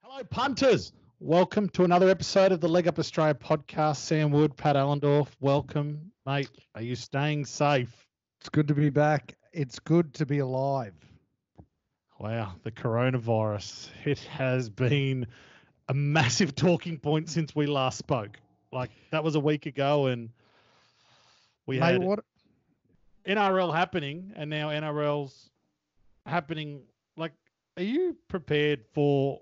Hello, punters. Welcome to another episode of the Leg Up Australia podcast. Sam Wood, Pat Allendorf, welcome, mate. Are you staying safe? It's good to be back. It's good to be alive. Wow, the coronavirus. It has been a massive talking point since we last spoke. Like, that was a week ago, and we had NRL happening, and now NRL's happening. Like, are you prepared for...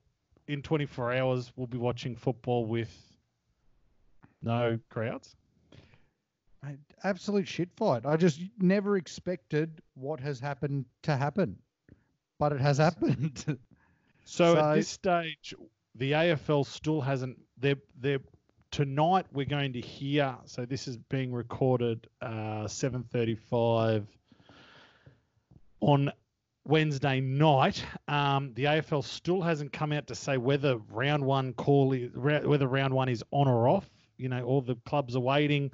in 24 hours, we'll be watching football with no crowds? Absolute shit fight. I just never expected what has happened to happen, but it has happened. So at this stage, the AFL still hasn't. They're tonight. We're going to hear. So this is being recorded 7:35 on Wednesday night. The AFL still hasn't come out to say whether round one is on or off. You know, all the clubs are waiting.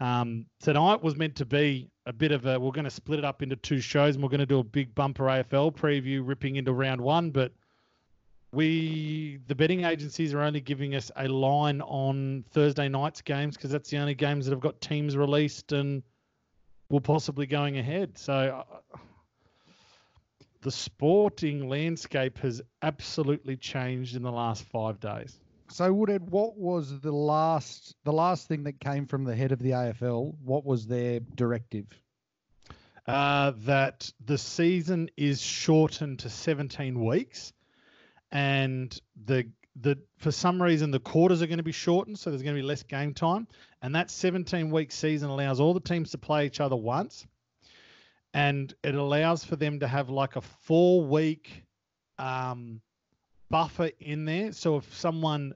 Tonight was meant to be a bit of we're going to split it up into two shows, and we're going to do a big bumper AFL preview ripping into round one. But the betting agencies are only giving us a line on Thursday night's games because that's the only games that have got teams released and will possibly going ahead. So the sporting landscape has absolutely changed in the last 5 days. So, Woodhead, what was the last thing that came from the head of the AFL? What was their directive? That the season is shortened to 17 weeks, and for some reason the quarters are going to be shortened, so there's going to be less game time, and that 17-week season allows all the teams to play each other once. And it allows for them to have like a 4-week buffer in there. So if someone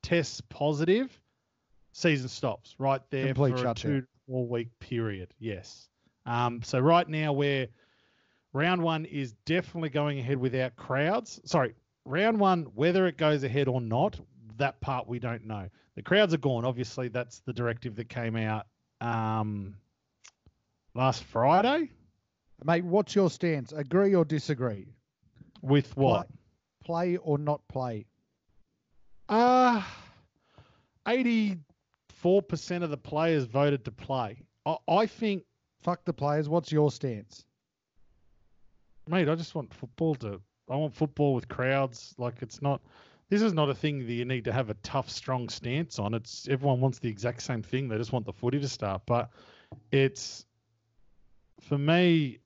tests positive, season stops right there for a 2 to 4 week period. Yes. So right now round one is definitely going ahead without crowds. Sorry, round one, whether it goes ahead or not, that part we don't know. The crowds are gone. Obviously, that's the directive that came out last Friday. Mate, what's your stance? Agree or disagree? With what? Play or not play? 84% of the players voted to play. I think... Fuck the players. What's your stance? Mate, I just want football I want football with crowds. Like, it's not... This is not a thing that you need to have a tough, strong stance on. Everyone wants the exact same thing. They just want the footy to start. But it's... For me...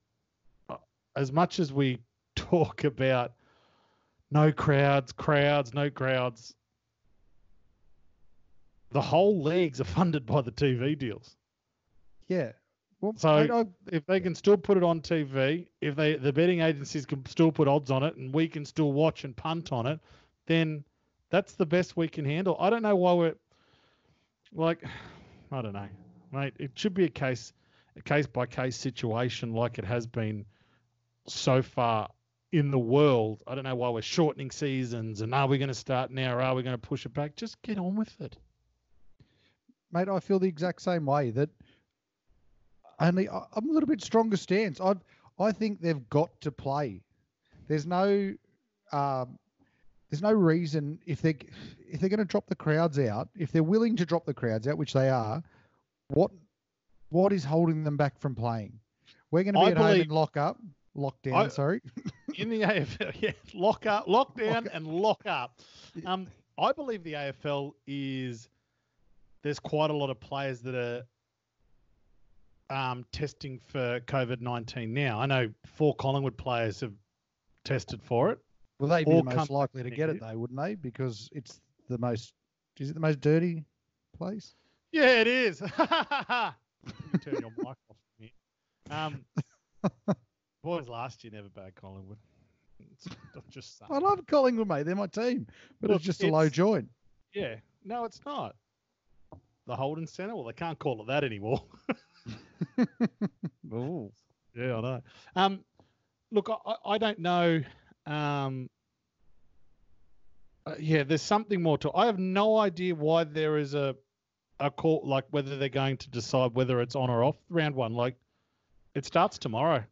As much as we talk about no crowds, no crowds, the whole leagues are funded by the TV deals. Yeah. Well, so if they can still put it on TV, if the betting agencies can still put odds on it, and we can still watch and punt on it, then that's the best we can handle. I don't know why we're like, I don't know, mate. It should be a case by case situation like it has been so far in the world. I don't know why we're shortening seasons and are we going to start now or are we going to push it back? Just get on with it. Mate, I feel the exact same way. That I'm a little bit stronger stance. I think they've got to play. There's no reason if they're going to drop the crowds out, if they're willing to drop the crowds out, which they are, what is holding them back from playing? We're going to be at home and lockdown, sorry. In the AFL, yeah, lockdown and lock up. I believe the AFL there's quite a lot of players that are testing for COVID-19 now. I know 4 Collingwood players have tested for it. Well, they'd be the most likely to get it though, wouldn't they? Because it's the most dirty place? Yeah, it is. You turn your mic off here. Boys last year never bagged Collingwood. Just I love Collingwood, mate. They're my team. But it's just a low joint. Yeah. No, it's not. The Holden Centre? Well, they can't call it that anymore. Oh. Yeah, I know. Look, I don't know. There's something more to it. I have no idea why there is a call, like whether they're going to decide whether it's on or off round one. Like, it starts tomorrow.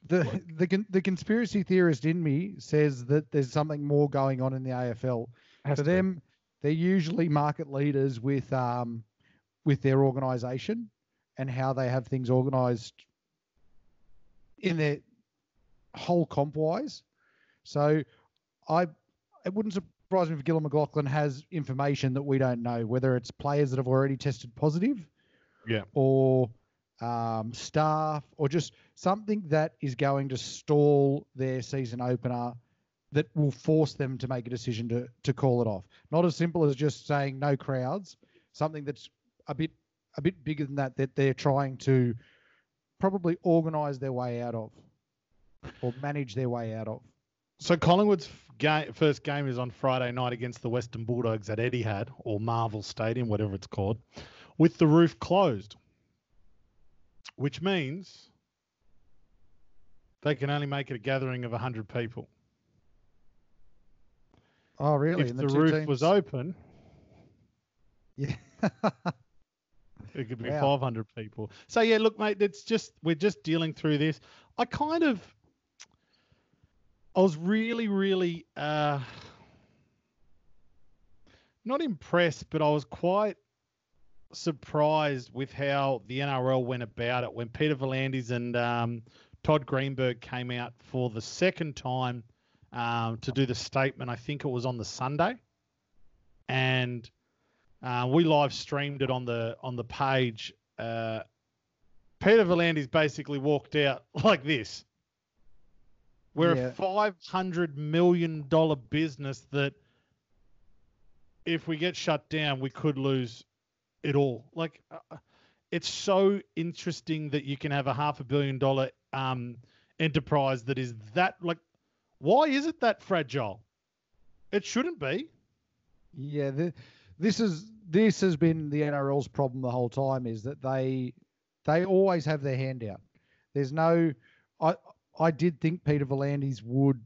The conspiracy theorist in me says that there's something more going on in the AFL. For them, they're usually market leaders with their organisation and how they have things organised in their whole comp wise. So it wouldn't surprise me if Gillon McLachlan has information that we don't know, whether it's players that have already tested positive, or staff, or just something that is going to stall their season opener that will force them to make a decision to call it off. Not as simple as just saying no crowds, something that's a bit bigger than that they're trying to probably organise their way out of or manage their way out of. So Collingwood's first game is on Friday night against the Western Bulldogs at Etihad, or Marvel Stadium, whatever it's called, with the roof closed, which means they can only make it a gathering of 100 people. Oh, really? If the roof was open, yeah, it could be 500 people. So yeah, look, mate, we're just dealing through this. I was really, really not impressed, but I was quite surprised with how the NRL went about it when Peter V'landys and Todd Greenberg came out for the second time to do the statement. I think it was on the Sunday, and we live streamed it on the page. Peter V'landys basically walked out like this. We're a $500 million business that if we get shut down, we could lose it all. Like, it's so interesting that you can have a $500 million enterprise that is that, like, why is it that fragile? It shouldn't be. Yeah, this has been the NRL's problem the whole time, is that they always have their hand out. There's no... I did think Peter V'landys would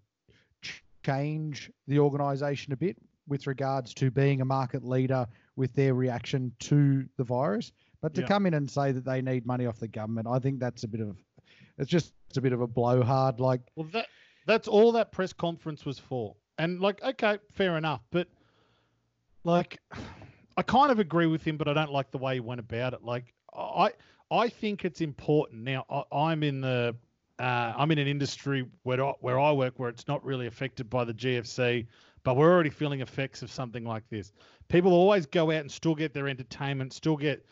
change the organisation a bit with regards to being a market leader with their reaction to the virus. But to come in and say that they need money off the government, I think that's it's a bit of a blowhard. Like, well, that's all that press conference was for. And like, okay, fair enough. But like, I kind of agree with him, but I don't like the way he went about it. Like, I think it's important. Now, I'm in an industry where I work where it's not really affected by the GFC, but we're already feeling effects of something like this. People always go out and still get their entertainment, still get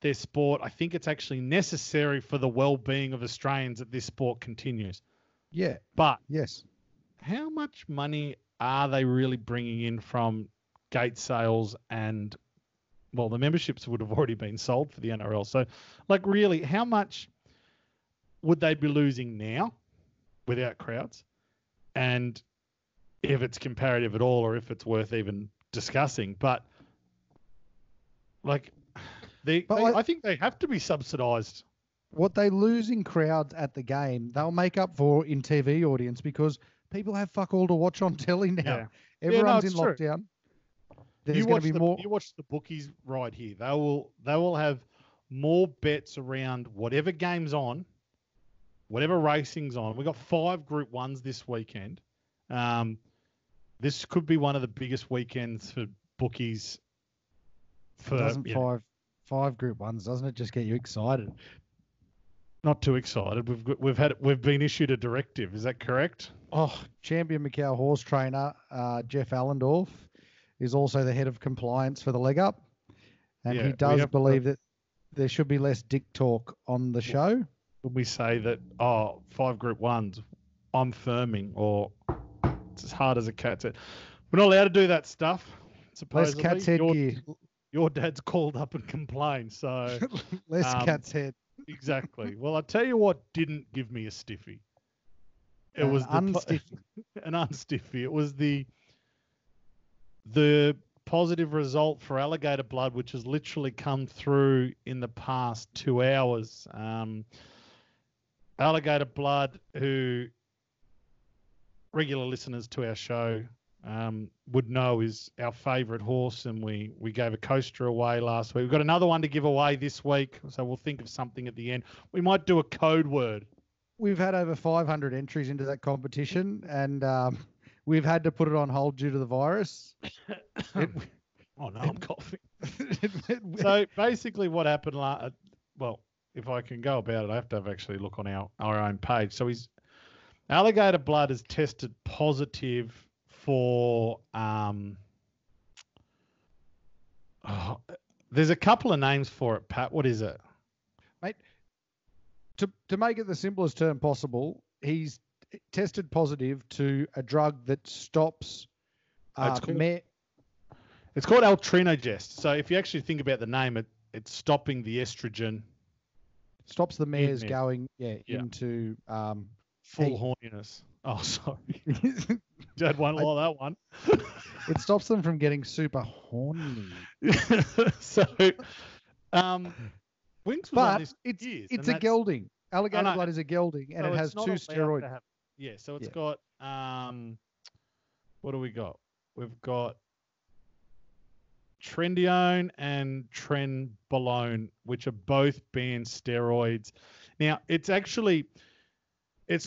their sport. I think it's actually necessary for the well-being of Australians that this sport continues. Yeah. But yes, how much money are they really bringing in from gate sales? And, well, the memberships would have already been sold for the NRL. So, like, really, how much would they be losing now without crowds? And if it's comparative at all, or if it's worth even discussing. But like, I think they have to be subsidised. What they lose in crowds at the game, they'll make up for in TV audience, because people have fuck all to watch on telly now. Yeah. Everyone's in lockdown. You watch the bookies right here. They will have more bets around whatever game's on, whatever racing's on. We've got 5 Group 1s this weekend. This could be one of the biggest weekends for bookies. Five Group 1s, doesn't it just get you excited? Not too excited. We've been issued a directive. Is that correct? Oh, champion Macau horse trainer Jeff Allendorf is also the head of compliance for the leg up, and he does believe that there should be less dick talk on the show. When we say that, 5 Group 1s, I'm firming, or it's as hard as a cat's head. We're not allowed to do that stuff, supposedly. Less cat's head gear. Your dad's called up and complained, so... Less cat's head. Exactly. Well, I'll tell you what didn't give me a stiffy. It was an unstiffy. It was the positive result for Alligator Blood, which has literally come through in the past 2 hours. Alligator Blood, who regular listeners to our show would know is our favourite horse, and we gave a coaster away last week. We've got another one to give away this week, so we'll think of something at the end. We might do a code word we've had over 500 entries into that competition, and we've had to put it on hold due to the virus. Oh no, I'm coughing. So basically, what happened? Well, if I can go about it, I have to have actually look on our own page. So alligator blood has tested positive for there's a couple of names for it, Pat. What is it? Mate, to make it the simplest term possible, he's tested positive to a drug that stops it's called Altrinogest. So if you actually think about the name, it's stopping the estrogen. Stops the mares going into full horniness. Oh, sorry. Dad won't like that one. It stops them from getting super horny. So, Winks was on this it's a gelding. Alligator blood is a gelding, and so it has 2 steroids. So it's got, what do we got? We've got Trendione and Trenbolone, which are both banned steroids. Now, it's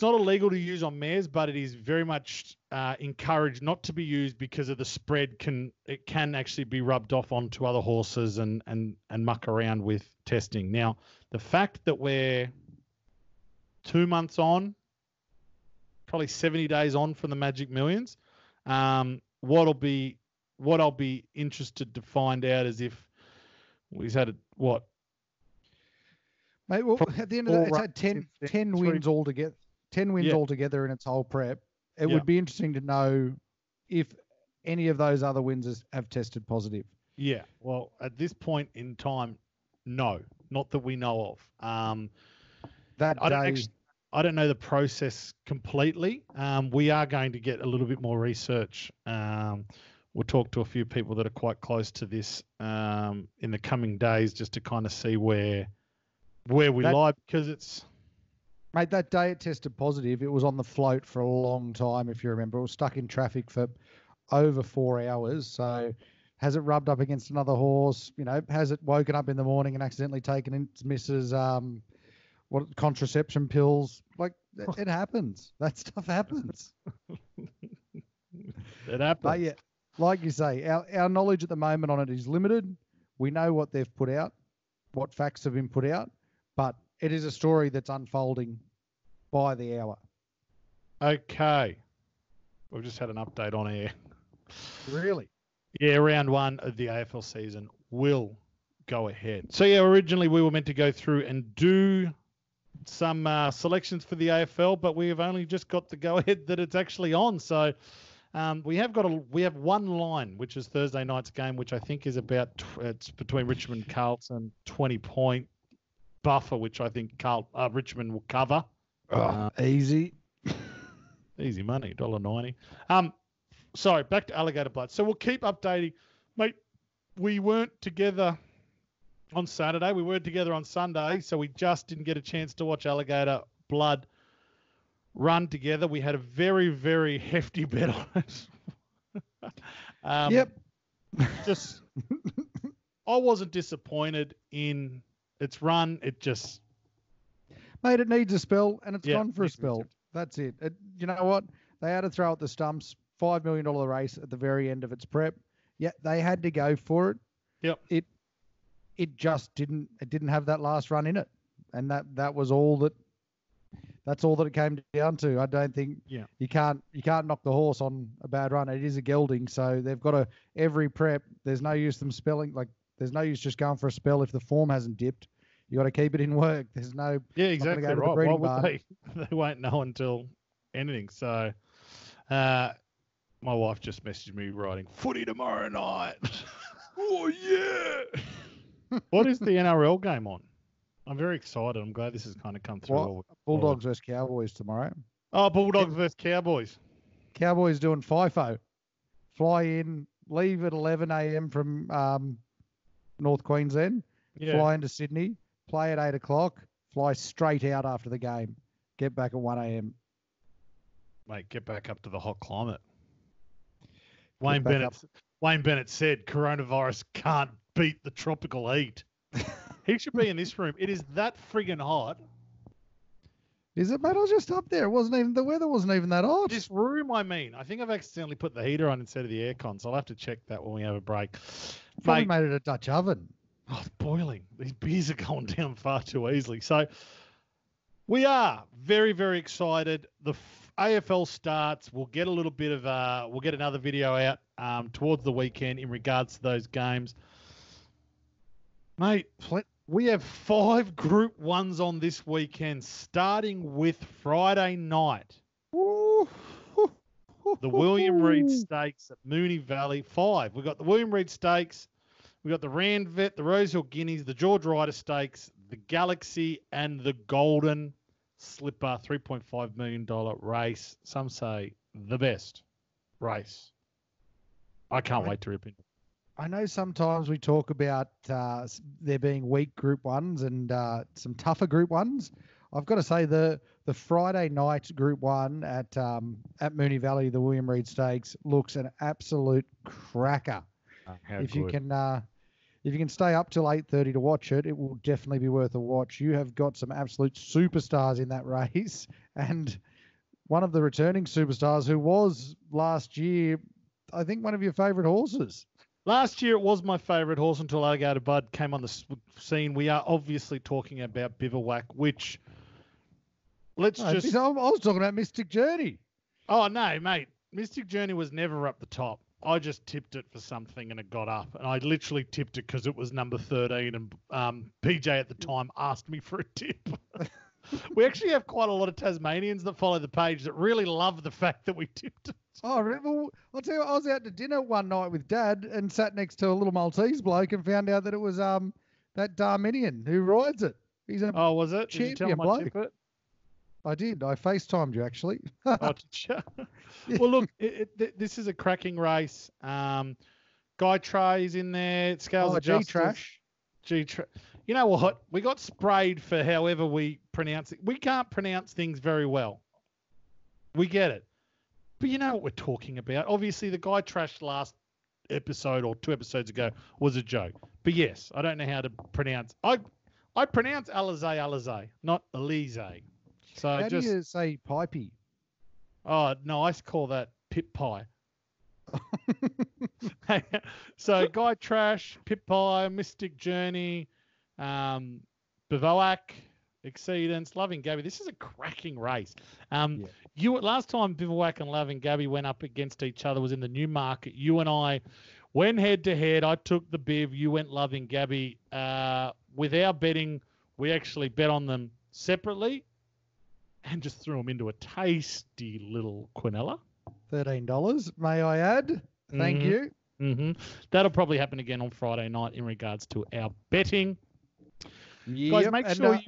not illegal to use on mares, but it is very much encouraged not to be used because of the spread. It can actually be rubbed off onto other horses and muck around with testing. Now, the fact that we're 2 months on, probably 70 days on from the Magic Millions, what I'll be interested to find out is if he's had what? Mate, well, at the end of the day, it's had 10 wins altogether. 10 wins altogether in its whole prep. It would be interesting to know if any of those other wins have tested positive. Yeah, well, at this point in time, no, not that we know of. I don't know the process completely. We are going to get a little bit more research. We'll talk to a few people that are quite close to this in the coming days, just to kind of see where we lie, because it's. Mate, that day it tested positive. It was on the float for a long time, if you remember. It was stuck in traffic for over 4 hours. So has it rubbed up against another horse? Has it woken up in the morning and accidentally taken its missus contraception pills? Like, it happens. That stuff happens. It happens. But yeah, like you say, our knowledge at the moment on it is limited. We know what they've put out, what facts have been put out, but it is a story that's unfolding by the hour. Okay. We've just had an update on air. Really? Yeah, round 1 of the AFL season will go ahead. So, yeah, originally we were meant to go through and do some selections for the AFL, but we have only just got the go-ahead that it's actually on. So we have one line, which is Thursday night's game, which I think is it's between Richmond and Carlton, 20-point buffer, which I think Richmond will cover. Easy. Easy money, $1.90. Sorry, back to alligator blood. So we'll keep updating. Mate, we weren't together on Saturday. We weren't together on Sunday, so we just didn't get a chance to watch alligator blood run together. We had a very, very hefty bet on it. Yep. I wasn't disappointed in its run. Mate, it needs a spell, and it's gone for a spell. That's it. You know what? They had to throw at the stumps. $5 million race at the very end of its prep. Yeah, they had to go for it. Yep. It just didn't. It didn't have that last run in it, and that was all that. That's all that it came down to. I don't think you can't knock the horse on a bad run. It is a gelding, so they've got every prep. There's no use them spelling there's no use just going for a spell if the form hasn't dipped. You got to keep it in work. There's no exactly go right. Why would they won't know until anything. So, my wife just messaged me writing footy tomorrow night. Oh yeah! What is the NRL game on? I'm very excited. I'm glad this has kind of come through. Bulldogs versus Cowboys tomorrow. Oh, Bulldogs versus Cowboys. Cowboys doing FIFO. Fly in, leave at 11 a.m. from North Queensland. Yeah. Fly into Sydney, play at 8 o'clock, fly straight out after the game, get back at 1 a.m. Mate, get back up to the hot climate. Wayne Bennett said coronavirus can't beat the tropical heat. He should be in this room. It is that friggin' hot. Is it, mate? I was just up there. It wasn't even, the weather wasn't even that hot. This room, I mean. I think I've accidentally put the heater on instead of the aircon, so I'll have to check that when we have a break. Probably Mate, made it a Dutch oven. oh, it's boiling. These beers are going down far too easily. So we are very, very excited. The AFL starts. We'll get a little bit of we'll get another video out towards the weekend in regards to those games. Mate, we have 5 Group 1s on this weekend, starting with Friday night. The William Reid Stakes at Moonee Valley. 5. We've got the William Reid Stakes. We've got the Randvet, the Rosehill Guineas, the George Ryder Stakes, the Galaxy, and the Golden Slipper $3.5 million race. Some say the best race. I can't wait to rip into it. I know sometimes we talk about there being weak Group 1s and some tougher Group 1s. I've got to say the Friday night Group 1 at Moonee Valley, the William Reid Stakes, looks an absolute cracker. If you can stay up till 8:30 to watch it, it will definitely be worth a watch. You have got some absolute superstars in that race, and one of the returning superstars who was last year, I think, one of your favourite horses. Last year, it was my favourite horse until Alligator Bud came on the scene. We are obviously talking about Bivouac, which I was talking about Mystic Journey. Oh, no, mate. Mystic Journey was never up the top. I just tipped it for something and it got up. And I literally tipped it because it was number 13 and PJ at the time asked me for a tip. We actually have quite a lot of Tasmanians that follow the page that really love the fact that we tipped it. Oh, well, I'll tell you what, I was out to dinner one night with Dad and sat next to a little Maltese bloke and found out that it was that Darminian who rides it. He's a was it? champion Did you tell him I tip it? I did. I FaceTimed you, actually. Oh, well, look, this is a cracking race. Guy Trey's in there. Scales of Justice. G-Trash. You know what? We got sprayed for however we pronounce it. We can't pronounce things very well. We get it. But you know what we're talking about. Obviously, the Guy Trash last episode or 2 episodes ago was a joke. But yes, I don't know how to pronounce. I pronounce Alizé, not Elise. So how do you say pipey? Oh, no, I call that pip pie. So Guy Trash, Pip Pie, Mystic Journey, Bivouac, Exceedance, Loving Gabby. This is a cracking race. Last time Bivouac and Loving Gabby went up against each other was in the Newmarket. You and I went head to head. I took the Biv. You went Loving Gabby. With our betting, we actually bet on them separately and just threw them into a tasty little quinella. $13, may I add? Thank you. Mm-hmm. That'll probably happen again on Friday night in regards to our betting. Yep. Guys, make sure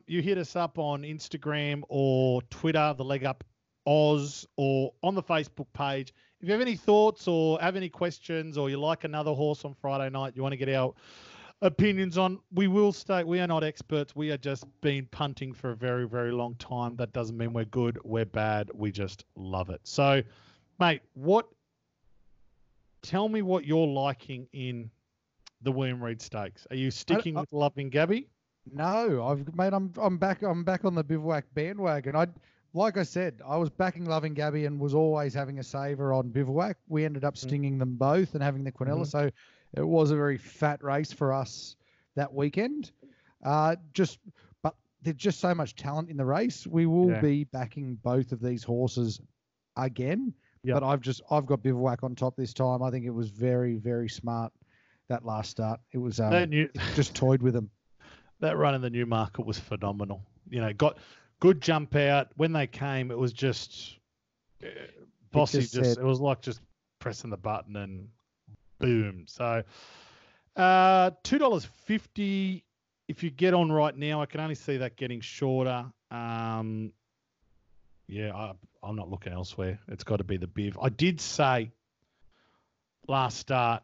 you hit us up on Instagram or Twitter, the Leg Up Oz, or on the Facebook page. If you have any thoughts or have any questions, or you like another horse on Friday night, you want to get our opinions on, we will state we are not experts. We are just been punting for a very, very long time. That doesn't mean we're good, we're bad. We just love it. So, mate, tell me what you're liking in the William Reid Stakes. Are you sticking with Loving Gabby? No, I'm back on the Bivouac bandwagon. Like I said, I was backing Loving Gabby and was always having a saver on Bivouac. We ended up stinging them both and having the quinella, so it was a very fat race for us that weekend. But there's just so much talent in the race. We will be backing both of these horses again. Yep. But I've got Bivouac on top this time. I think it was very, very smart that last start. It was just toyed with them. That run in the Newmarket was phenomenal. You know, got good jump out. When they came, it was just bossy. It was like just pressing the button and boom. So $2.50 if you get on right now. I can only see that getting shorter. I'm not looking elsewhere. It's got to be the Biv. I did say last start,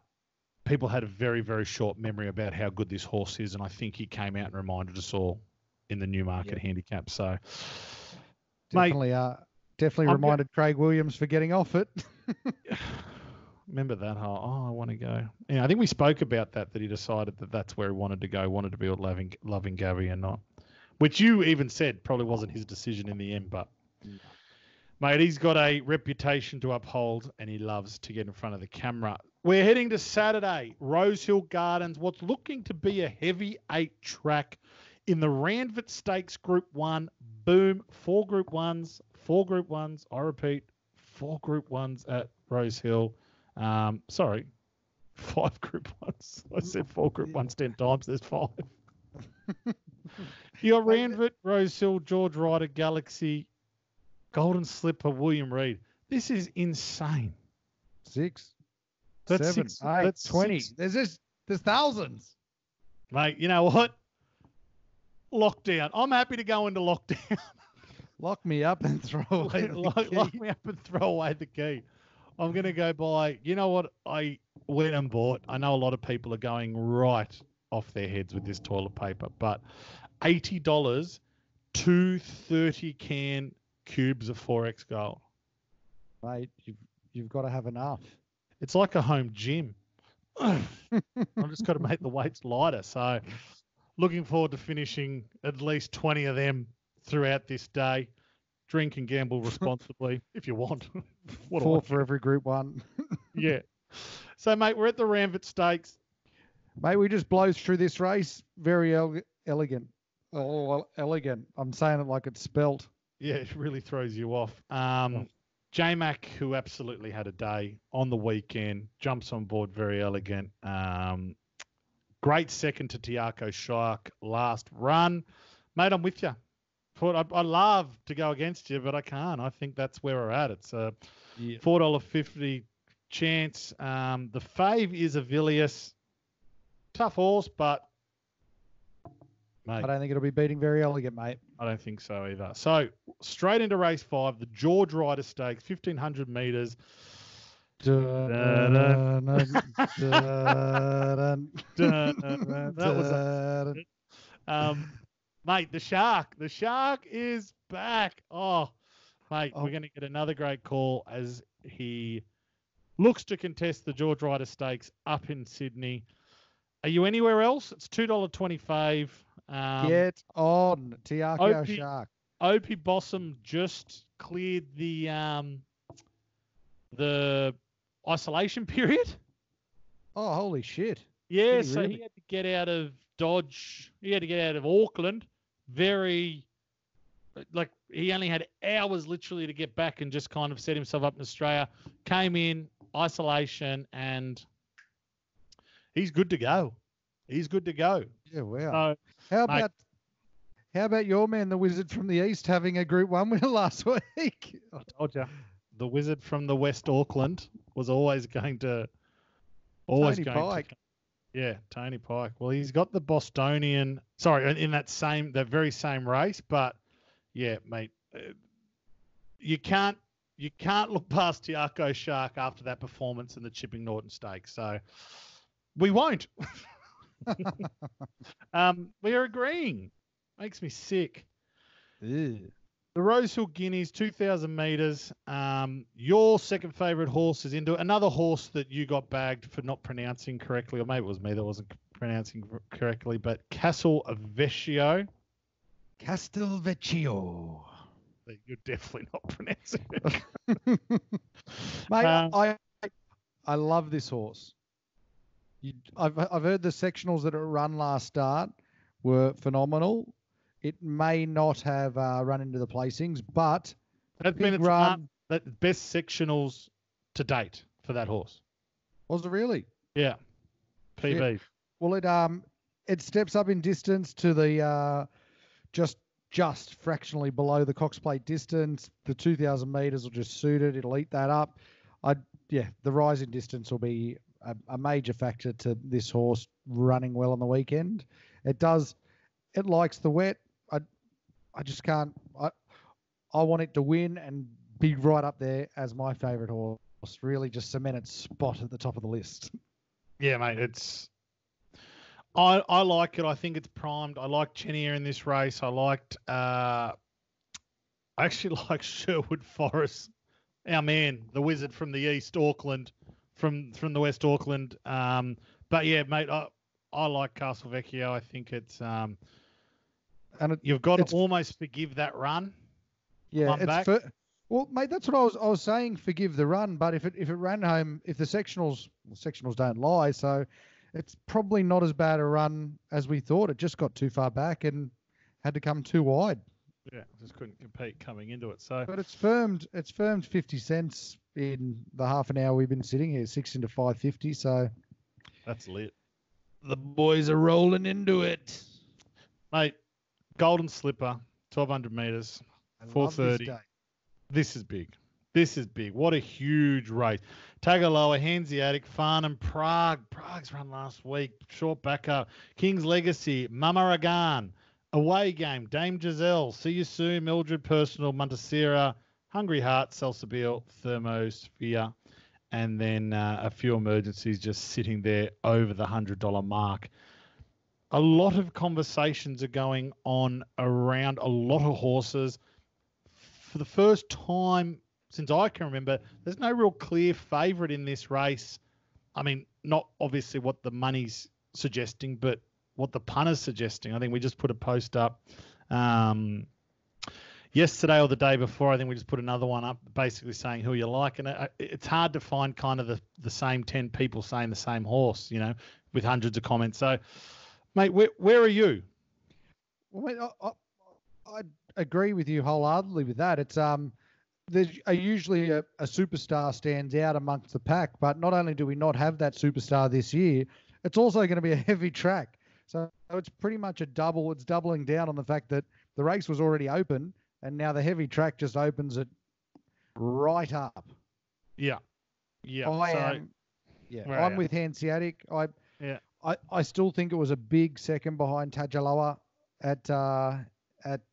people had a very, very short memory about how good this horse is, and I think he came out and reminded us all in the Newmarket handicap. So, definitely reminded Craig Williams for getting off it. Remember that? I want to go. Yeah, I think we spoke about that he decided that that's where he wanted to go. Wanted to be with Loving Gabby and not which you even said probably wasn't his decision in the end. But, mate, he's got a reputation to uphold, and he loves to get in front of the camera. We're heading to Saturday, Rosehill Gardens, what's looking to be a heavy 8 track in the Randwick Stakes Group 1. Boom, 4 Group 1s. I repeat, 4 Group 1s at Rosehill. 5 Group 1s. I said 4 Group 1s 10 times. There's 5. You got Randwick, Rosehill, George Ryder, Galaxy, Golden Slipper, William Reid. This is insane. 6. That's 7, 6. 8, That's 20. 6. There's thousands. Mate, you know what? Lockdown. I'm happy to go into lockdown. Lock me up and throw away the key. Lock me up and throw away the key. I'm going to go buy, you know what I went and bought? I know a lot of people are going right off their heads with this toilet paper, but $80, 2 30-can cubes of 4X Gold. Mate, you've got to have enough. It's like a home gym. I've just got to make the weights lighter. So looking forward to finishing at least 20 of them throughout this day. Drink and gamble responsibly if you want. 4 for every Group 1. Yeah. So, mate, we're at the Randwick Stakes. Mate, we just blows through this race. Very elegant. Oh, well, elegant. I'm saying it like it's spelt. Yeah, it really throws you off. J-Mac, who absolutely had a day on the weekend, jumps on board very elegant. Great second to Tiako Shark last run. Mate, I'm with you. I love to go against you, but I can't. I think that's where we're at. It's a $4.50 chance. The fave is Avilius. Tough horse, but mate, I don't think it'll be beating Very Elegant, mate. I don't think so either. So straight into race 5, the George Ryder Stakes, 1,500 metres. That was mate, the shark is back. We're going to get another great call as he looks to contest the George Ryder Stakes up in Sydney. Are you anywhere else? It's $2.25. Get on, Tiako Shark. Opie Bossum just cleared the isolation period. Oh, holy shit. Yeah, He had to get out of Dodge. He had to get out of Auckland. He only had hours literally to get back and just kind of set himself up in Australia. Came in, isolation, and he's good to go. Yeah, wow. How about your man, the Wizard from the East, having a Group 1 win last week? I told you. The Wizard from the West Auckland was always going to... Tony Pike. Tony Pike. Well, he's got the Bostonian... Sorry, in that very same race, but yeah, mate, you can't look past Tiako Shark after that performance in the Chipping Norton Stakes, so we won't. We are agreeing. Makes me sick. Ew. The Rosehill Guineas, 2,000 metres. Your second favourite horse is into another horse that you got bagged for not pronouncing correctly, or maybe it was me that wasn't pronouncing correctly, but Castelvecchio. Castelvecchio. You're definitely not pronouncing it. Mate, I love this horse. I've heard the sectionals that it run last start were phenomenal. It may not have run into the placings, but that's been its run. That best sectionals to date for that horse. Was it really? Yeah. PB. Yeah. Well, it steps up in distance to the just fractionally below the Cox Plate distance. The 2,000 metres will just suit it. It'll eat that up. The rise in distance will be a major factor to this horse running well on the weekend. It likes the wet. I just can't. I want it to win and be right up there as my favourite horse. Really, just cement its spot at the top of the list. Yeah, mate. I like it. I think it's primed. I like Chenier in this race. I actually like Sherwood Forest, our man, the Wizard from the East Auckland, from the West Auckland. But yeah, mate, I like Castelvecchio. I think it's And you've got to almost forgive that run. Yeah, well, mate, that's what I was saying. Forgive the run, but if it ran home, if the sectionals don't lie, so it's probably not as bad a run as we thought. It just got too far back and had to come too wide. Yeah, just couldn't compete coming into it. So, but it's firmed 50 cents in the half an hour we've been sitting here, 6 into 5.50. So that's lit. The boys are rolling into it, mate. Golden Slipper, 1,200 meters, 4:30. This is big. This is big. What a huge race. Tagaloa, Hanseatic, Farnham, Prague. Prague's run last week. Short backer. King's Legacy, Mamaragan. Away game, Dame Giselle, See You Soon, Mildred Personal, Montessera, Hungry Heart, Salsabil, Thermosphere, and then a few emergencies just sitting there over the $100 mark. A lot of conversations are going on around a lot of horses. For the first time since I can remember, there's no real clear favourite in this race. I mean, not obviously what the money's suggesting, but what the punter's suggesting. I think we just put a post up yesterday or the day before. I think we just put another one up basically saying who you like. And it's hard to find kind of the same 10 people saying the same horse, you know, with hundreds of comments. So, mate, where are you? Well, mate, I agree with you wholeheartedly with that. It's there's usually a superstar stands out amongst the pack, but not only do we not have that superstar this year, it's also going to be a heavy track. So it's pretty much a double. It's doubling down on the fact that the race was already open, and now the heavy track just opens it right up. Yeah. I'm with Hanseatic. I still think it was a big second behind Tagaloa at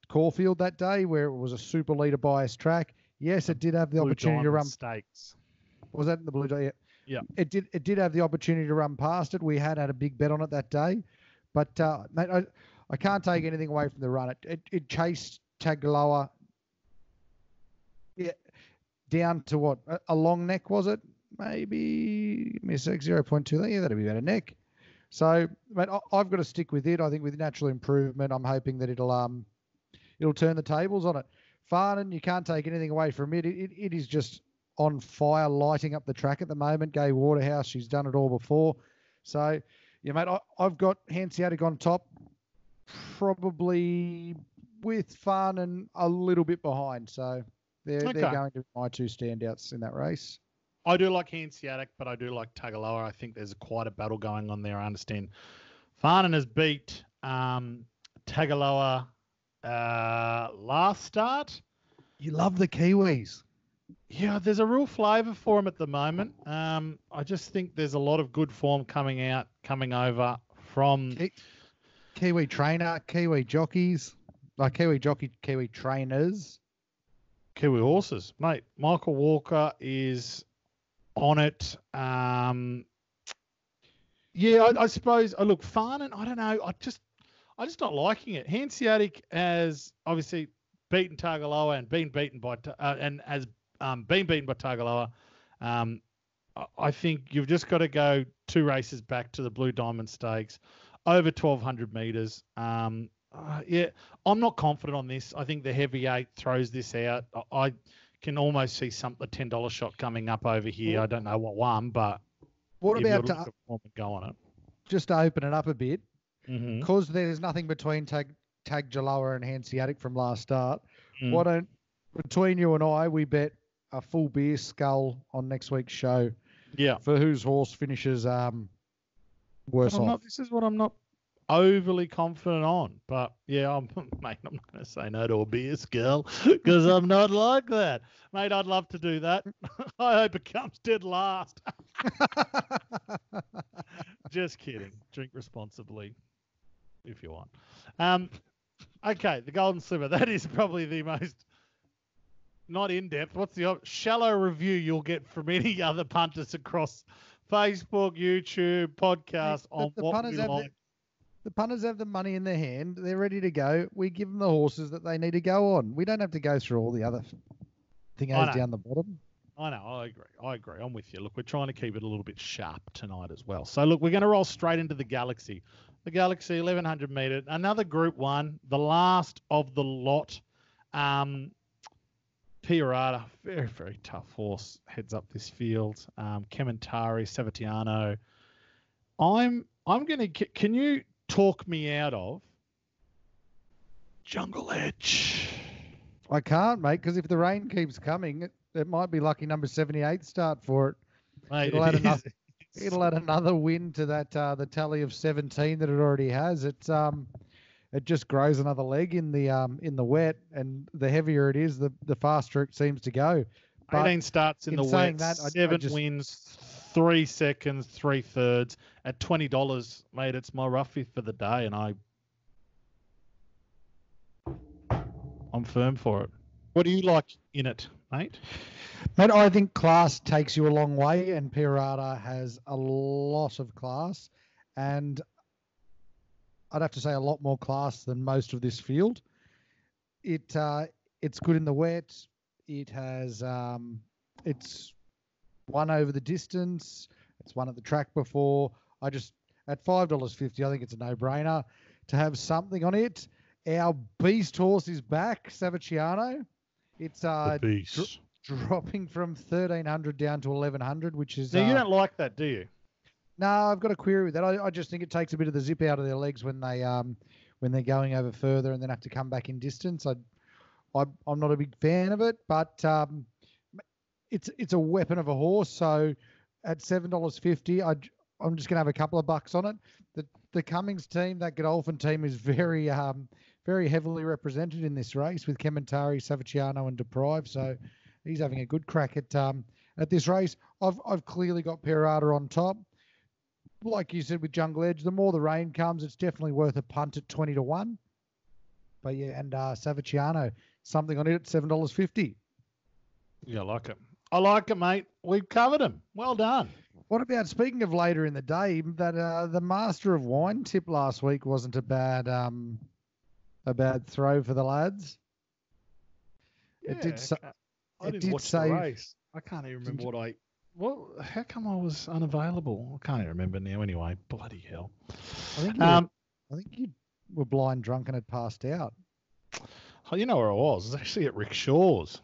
Caulfield that day, where it was a super leader bias track. Yes, it did have the opportunity to run stakes. Was that in the Blue Diamond? Yeah. It did have the opportunity to run past it. We had a big bet on it that day. But, mate, I can't take anything away from the run. It chased Tagaloa down to what? A long neck, was it? Maybe, give me a sec, 0.2. Yeah, that'd be about a neck. So, mate, I've got to stick with it. I think with natural improvement, I'm hoping that it'll turn the tables on it. Farnham, you can't take anything away from it. It is just on fire, lighting up the track at the moment. Gay Waterhouse, she's done it all before. So, yeah, mate, I've got Hanseatic on top, probably with Farnham a little bit behind. So they're going to be my two standouts in that race. I do like Hanseatic, but I do like Tagaloa. I think there's quite a battle going on there. I understand Farnham has beat Tagaloa last start. You love the Kiwis. Yeah, there's a real flavour for them at the moment. I just think there's a lot of good form coming over from Kiwi trainer, Kiwi jockeys, like Kiwi jockey, Kiwi trainers, Kiwi horses, mate. Michael Walker is on it. I suppose. Look, Farnham. I don't know. I'm just not liking it. Hanseatic has obviously beaten Tagaloa and been beaten by been beaten by Tagaloa. I think you've just got to go 2 races back to the Blue Diamond Stakes, over 1,200 metres. I'm not confident on this. I think the heavy 8 throws this out. I can almost see a $10 shot coming up over here. I don't know what one, but what about to go on it? Just to open it up a bit, because there's nothing between Tagaloa and Hanseatic from last start. Why don't, between you and I, we bet a full beer skull on next week's show? Yeah. For whose horse finishes worse off. This is what I'm not overly confident on. But yeah, I'm not going to say no to a beer skull because I'm not like that. Mate, I'd love to do that. I hope it comes dead last. Just kidding. Drink responsibly if you want. Okay, the Golden Slipper. That is probably the most not in-depth. What's the shallow review you'll get from any other punters across Facebook, YouTube, podcast on what we like. The punters have the money in their hand. They're ready to go. We give them the horses that they need to go on. We don't have to go through all the other thingos down the bottom. I know. I agree. I'm with you. Look, we're trying to keep it a little bit sharp tonight as well. So, look, we're going to roll straight into the Galaxy. the Galaxy, 1100 metre. Another Group 1, the last of the lot. Pirata, very, very tough horse, heads up this field. Kementari, Savatiano. I'm going to... Can you talk me out of Jungle Edge? I can't, mate, because if the rain keeps coming, it might be lucky number 78 start for it. Mate, it'll add another win to that the tally of 17 that it already has. It just grows another leg in the wet, and the heavier it is, the faster it seems to go. But 18 starts in the wet, that, 7 wins, 3 seconds, 3 thirds at $20, mate. It's my roughie for the day, and I'm firm for it. What do you like in it, mate? Mate, I think class takes you a long way, and Pirata has a lot of class, and I'd have to say a lot more class than most of this field. It's good in the wet. It has it's won over the distance. It's won at the track before. At $5.50, I think it's a no-brainer to have something on it. Our beast horse is back, Savatiano. It's dropping from 1,300 down to 1,100, which is... Now, you don't like that, do you? No, I've got a query with that. I just think it takes a bit of the zip out of their legs when they're going over further and then have to come back in distance. I'm not a big fan of it, but it's a weapon of a horse. So at $7.50, I'm just going to have a couple of bucks on it. The Cummings team, that Godolphin team, is very heavily represented in this race with Kementari, Savatiano, and Deprive. So he's having a good crack at this race. I've clearly got Pirata on top. Like you said with Jungle Edge, the more the rain comes, it's definitely worth a punt at 20-1. But yeah, and Savatiano, something on it at $7.50. Yeah, I like it. I like it, mate. We've covered him. Well done. What about, speaking of later in the day, that the Master of Wine tip last week wasn't a bad throw for the lads. Yeah, it did. I didn't watch the race. I can't even remember how come I was unavailable? I can't even remember now. Anyway, bloody hell. I think you were blind drunk and had passed out. Oh, you know where I was? I was actually at Rick Shaw's.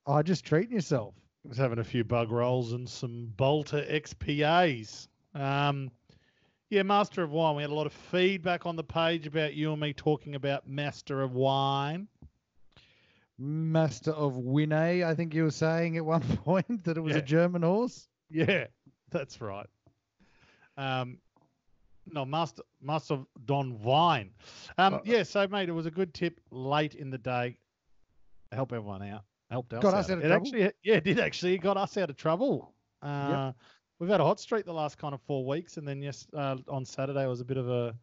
Oh, just treating yourself. I was having a few bug rolls and some Bolter XPAs. Yeah, Master of Wine. We had a lot of feedback on the page about you and me talking about Master of Wine. Master of Winne, I think you were saying at one point that it was a German horse. Yeah, that's right. No, Master of Don Wine. Yeah, so, mate, it was a good tip late in the day. Help everyone out. Helped us got us out of trouble. It did actually. It got us out of trouble. Yep. We've had a hot streak the last kind of 4 weeks, and then on Saturday was a bit of a...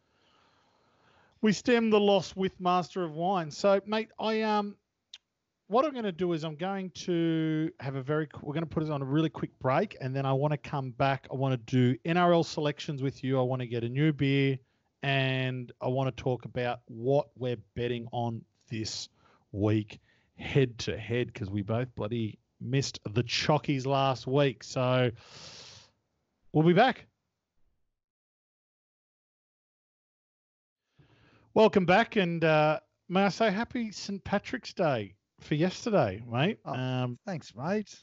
We stemmed the loss with Master of Wine. So, mate, what I'm going to do is I'm going to have we're going to put it on a really quick break, and then I want to come back. I want to do NRL selections with you. I want to get a new beer, and I want to talk about what we're betting on this week head to head, because we both bloody missed the Chockies last week. So we'll be back. Welcome back, and may I say happy St. Patrick's Day for yesterday, mate. Thanks, mate.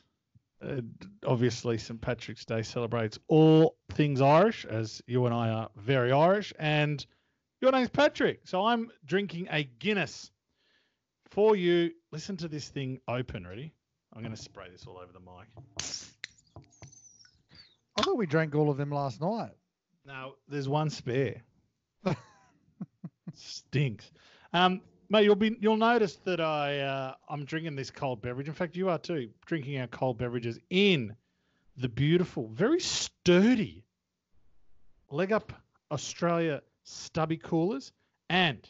Obviously, St. Patrick's Day celebrates all things Irish, as you and I are very Irish, and your name's Patrick. So I'm drinking a Guinness for you. Listen to this thing open. Ready? I'm going to spray this all over the mic. I thought we drank all of them last night. No, there's one spare. Stinks. Mate, you'll notice that I'm drinking this cold beverage. In fact, you are too, drinking our cold beverages in the beautiful, very sturdy Leg Up Australia stubby coolers and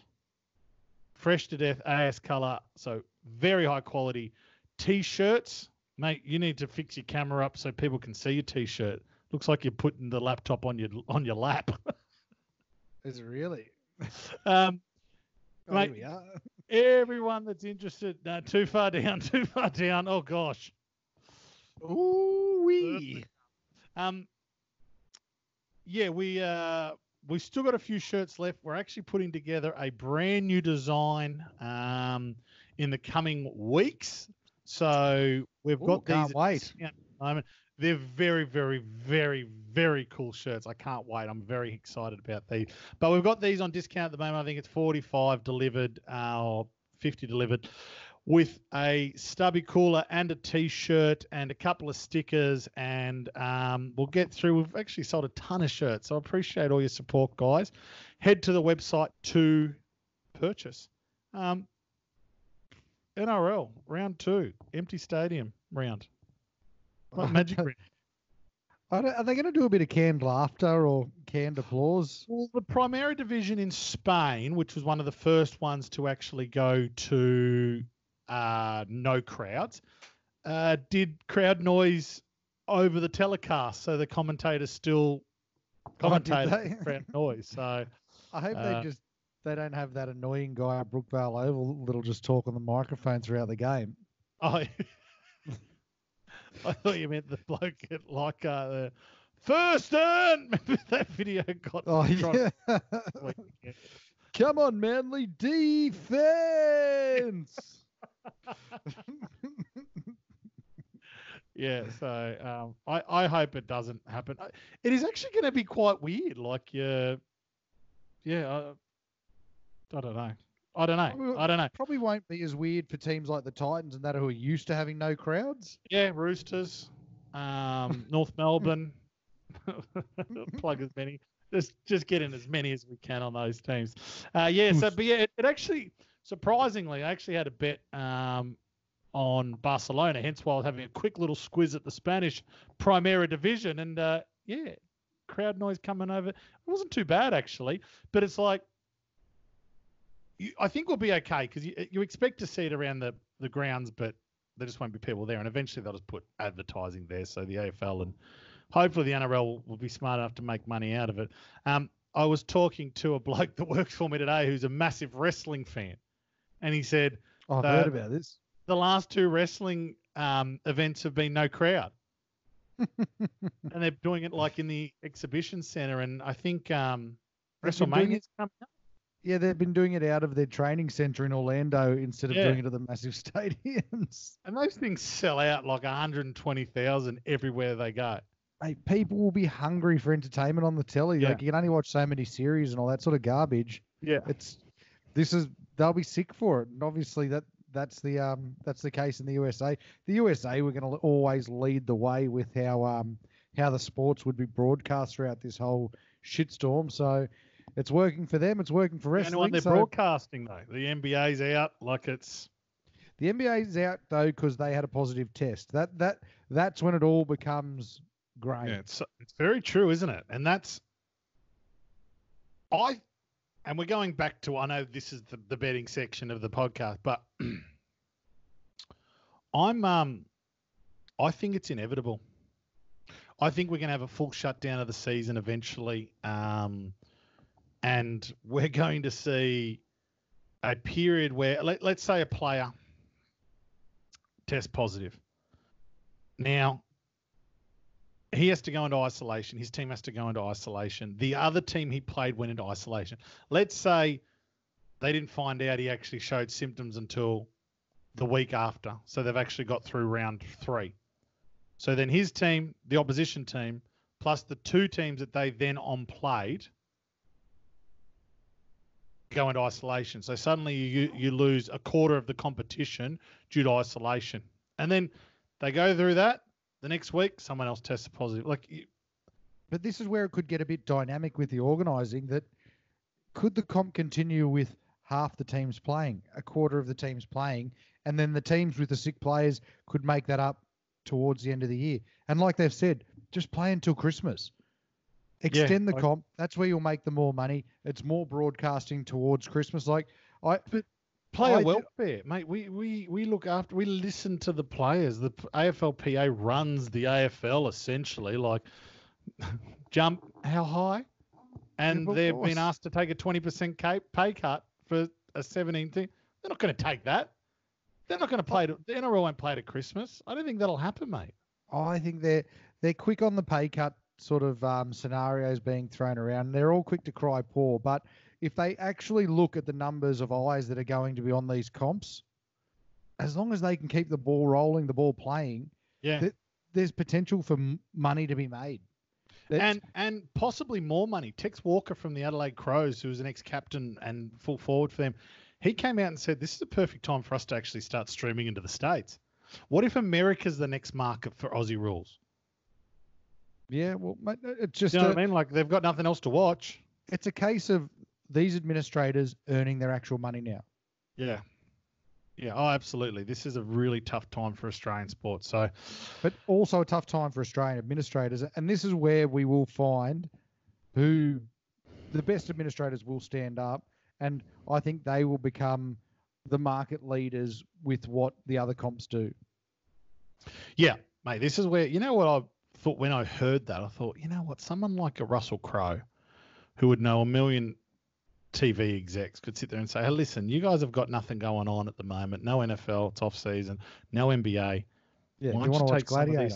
fresh to death AS colour, so very high quality T-shirts. Mate, you need to fix your camera up so people can see your T-shirt. Looks like you're putting the laptop on your lap. Is it really? Mate, we are. Everyone that's interested, no, too far down. Oh gosh. Ooh wee. Yeah, we we've still got a few shirts left. We're actually putting together a brand new design in the coming weeks. So we've got these. Can't wait. At the moment. They're very, very, very, very cool shirts. I can't wait. I'm very excited about these. But we've got these on discount at the moment. I think it's 45 delivered or 50 delivered, with a stubby cooler and a T-shirt and a couple of stickers, and we'll get through. We've actually sold a ton of shirts, so I appreciate all your support, guys. Head to the website to purchase. NRL Round 2, empty stadium round. Magic round. Are they going to do a bit of canned laughter or canned applause? Well, the Primera Division in Spain, which was one of the first ones to actually go to no crowds, did crowd noise over the telecast, so the commentators still commentated crowd noise. So I hope they don't have that annoying guy at Brookvale Oval that'll just talk on the microphone throughout the game. Oh, I thought you meant the bloke at the first turn. Remember that video got? Oh yeah. Come on, Manly defense. Yeah, so I hope it doesn't happen. It is actually going to be quite weird. Like, I don't know. I don't know. Probably won't be as weird for teams like the Titans and that who are used to having no crowds. Yeah, Roosters, North Melbourne. Plug as many. Just get in as many as we can on those teams. It actually, surprisingly, I actually had a bet on Barcelona, hence why I was having a quick little squiz at the Spanish Primera Division. And, crowd noise coming over. It wasn't too bad, actually. But it's like, I think we'll be okay because you expect to see it around the grounds, but there just won't be people there. And eventually they'll just put advertising there. So the AFL and hopefully the NRL will be smart enough to make money out of it. I was talking to a bloke that works for me today who's a massive wrestling fan. And he said, I've heard about this. The last two wrestling events have been no crowd. And they're doing it like in the exhibition centre. And I think WrestleMania's coming up. Yeah, they've been doing it out of their training centre in Orlando instead of doing it at the massive stadiums. And those things sell out like 120,000 everywhere they go. Hey, people will be hungry for entertainment on the telly. Yeah. Like you can only watch so many series and all that sort of garbage. Yeah, they'll be sick for it. And obviously that's the case in the USA. The USA we're going to always lead the way with how the sports would be broadcast throughout this whole shitstorm. So. It's working for them. It's working for wrestling. And what they're broadcasting, though. The NBA's out like it's... The NBA's out, though, because they had a positive test. That's when it all becomes great. Yeah, it's very true, isn't it? And that's... And we're going back to... I know this is the betting section of the podcast, but I think it's inevitable. I think we're going to have a full shutdown of the season eventually. And we're going to see a period where, let's say a player tests positive. Now, he has to go into isolation. His team has to go into isolation. The other team he played went into isolation. Let's say they didn't find out he actually showed symptoms until the week after. So they've actually got through round 3. So then his team, the opposition team, plus the 2 teams that they then played, go into isolation. So suddenly you lose a quarter of the competition due to isolation. And then they go through that. The next week, someone else tests positive. But this is where it could get a bit dynamic with the organising. That could the comp continue with half the teams playing, a quarter of the teams playing, and then the teams with the sick players could make that up towards the end of the year. And like they've said, just play until Christmas. Extend the comp. That's where you'll make the more money. It's more broadcasting towards Christmas. But player welfare, mate. We look after. We listen to the players. The AFLPA runs the AFL essentially. Like jump how high, and they've been asked to take a 20% pay cut for a 17 thing. They're not going to take that. They're not going to play. The NRL won't play to Christmas. I don't think that'll happen, mate. I think they're quick on the pay cut sort of scenarios being thrown around. They're all quick to cry poor, but if they actually look at the numbers of eyes that are going to be on these comps, as long as they can keep the ball rolling, the ball playing, there's potential for money to be made. And possibly more money. Tex Walker from the Adelaide Crows, who was an ex-captain and full forward for them, he came out and said, this is a perfect time for us to actually start streaming into the States. What if America's the next market for Aussie rules? Yeah, well, it's just... You know what I mean? Like, they've got nothing else to watch. It's a case of these administrators earning their actual money now. Yeah. Yeah, oh, absolutely. This is a really tough time for Australian sports. But also a tough time for Australian administrators. And this is where we will find who the best administrators will stand up. And I think they will become the market leaders with what the other comps do. Yeah, mate, this is where, you know what I thought when I heard that? I thought, you know what, someone like a Russell Crowe who would know a million TV execs could sit there and say, hey, listen, you guys have got nothing going on at the moment. No NFL, it's off season. No NBA. Yeah, do you want to watch Gladiator?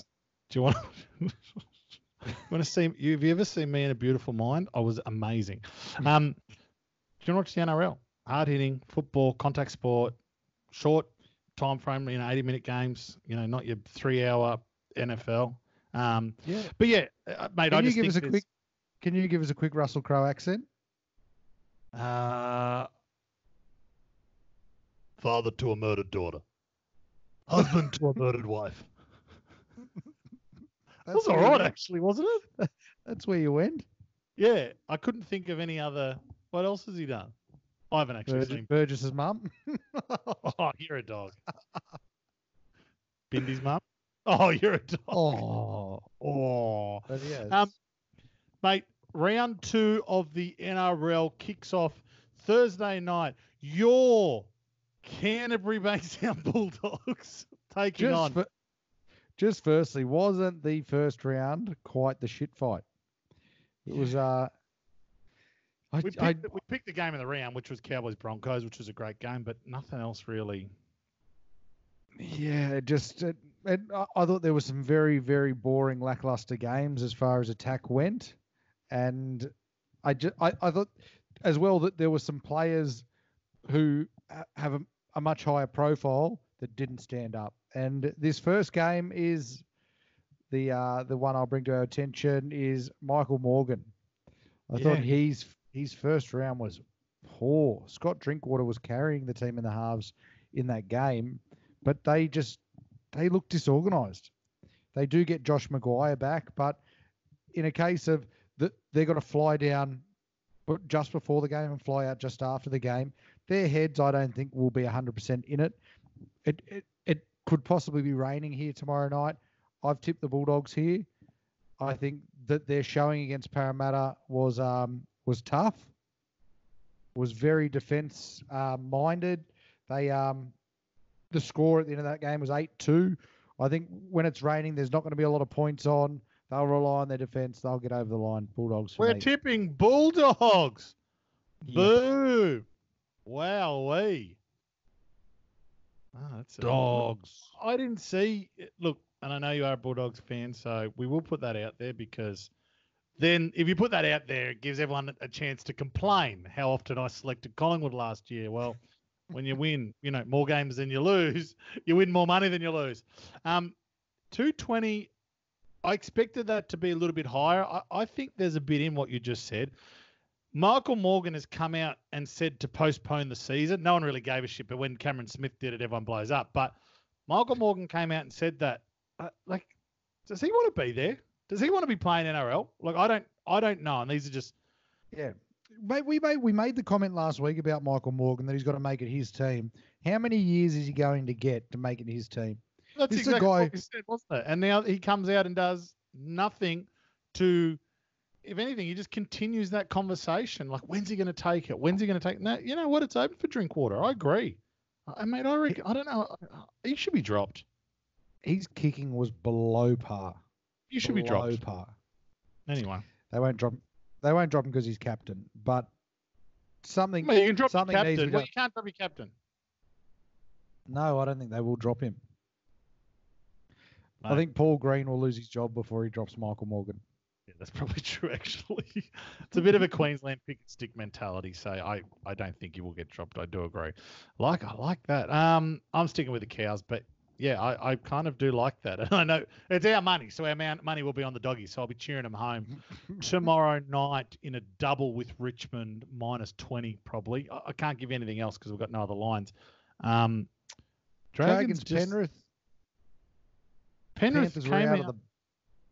Do you want to see? Have you ever seen Me in a Beautiful Mind? I was amazing. Do you want to watch the NRL? Hard hitting football, contact sport, short time frame. 80-minute games. Not your 3-hour NFL. But yeah, mate. Can you give us a quick Russell Crowe accent? Father to a murdered daughter. Husband to a murdered wife. That was all right, actually, wasn't it? That's where you went. Yeah, I couldn't think of any other. What else has he done? I haven't actually seen Burgess's mum. Oh, you're a dog. Bindy's mum. Oh, you're a dog. Oh. But yeah, mate. Round 2 of the NRL kicks off Thursday night. Your Canterbury Bankstown Bulldogs taking on. Just firstly, wasn't the first round quite the shit fight? It was. We picked the game of the round, which was Cowboys Broncos, which was a great game, but nothing else really. Yeah, I thought there were some very, very boring, lackluster games as far as attack went. And I thought as well that there were some players who have a much higher profile that didn't stand up. And this first game is the one I'll bring to our attention is Michael Morgan. I thought his first round was poor. Scott Drinkwater was carrying the team in the halves in that game, but they look disorganised. They do get Josh Maguire back, but in a case of they're going to fly down just before the game and fly out just after the game. Their heads, I don't think, will be 100% in it. It could possibly be raining here tomorrow night. I've tipped the Bulldogs here. I think that their showing against Parramatta was tough. Was very defence minded. The score at the end of that game was 8-2. I think when it's raining, there's not going to be a lot of points on. They'll rely on their defence. They'll get over the line. Bulldogs. We're tipping Bulldogs. Yep. Boo. Wowee. Oh, that's Dogs. I didn't see. Look, and I know you are a Bulldogs fan, so we will put that out there because then if you put that out there, it gives everyone a chance to complain how often I selected Collingwood last year. Well, when you win, more games than you lose, you win more money than you lose. 220. I expected that to be a little bit higher. I think there's a bit in what you just said. Michael Morgan has come out and said to postpone the season. No one really gave a shit, but when Cameron Smith did it, everyone blows up. But Michael Morgan came out and said that, does he want to be there? Does he want to be playing NRL? I don't know. And these are just... Yeah. We made the comment last week about Michael Morgan that he's got to make it his team. How many years is he going to get to make it his team? That's exactly what we said, wasn't it? And now he comes out and does nothing to, if anything, he just continues that conversation. Like, when's he going to take it? When's he going to take it? No, you know what? It's open for Drinkwater. I agree. I don't know. He should be dropped. His kicking was below par. He should be dropped. Below par. Anyway. They won't drop him because he's captain. But something... Well, you can drop your captain. Well, you can't drop your captain. No, I don't think they will drop him. No. I think Paul Green will lose his job before he drops Michael Morgan. Yeah, that's probably true, actually. It's a bit of a Queensland pick and stick mentality, so I don't think he will get dropped. I do agree. I like that. I'm sticking with the Cows, but yeah, I kind of do like that. And I know it's our money, so our money will be on the doggies, so I'll be cheering them home tomorrow night in a double with Richmond -20 probably. I can't give you anything else because we've got no other lines. Dragons Penrith. Penrith Panthers came were out out. of the.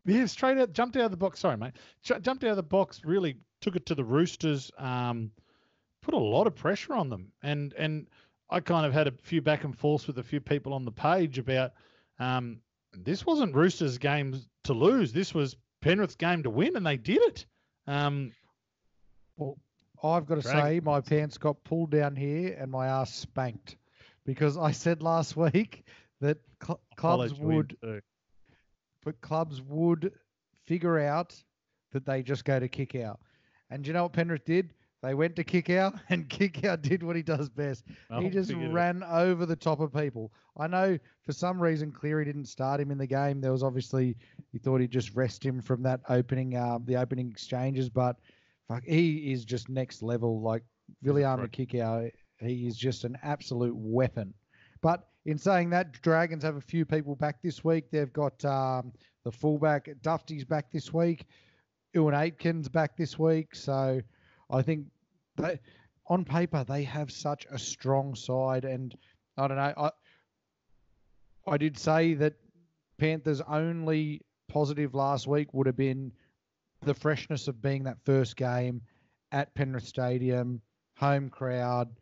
Yeah, straight out, jumped out of the box. Sorry, mate. Jumped out of the box, really took it to the Roosters, put a lot of pressure on them. And I kind of had a few back and forths with a few people on the page about this wasn't Roosters' game to lose. This was Penrith's game to win, and they did it. Well, I've got to say my pants got pulled down here and my ass spanked because I said last week that clubs would figure out that they just go to kick out. And do you know what Penrith did? They went to kick out, and kick out did what he does best. He just ran over the top of people. I know for some reason Cleary didn't start him in the game. There was obviously, he thought he'd just rest him from that opening, the opening exchanges, but fuck, he is just next level. Like Viliame kick out, he is just an absolute weapon. But in saying that, Dragons have a few people back this week. They've got the fullback, Dufty's back this week. Ewan Aitken's back this week. So I think on paper, they have such a strong side. And I don't know, I did say that Panthers' only positive last week would have been the freshness of being that first game at Penrith Stadium, home crowd,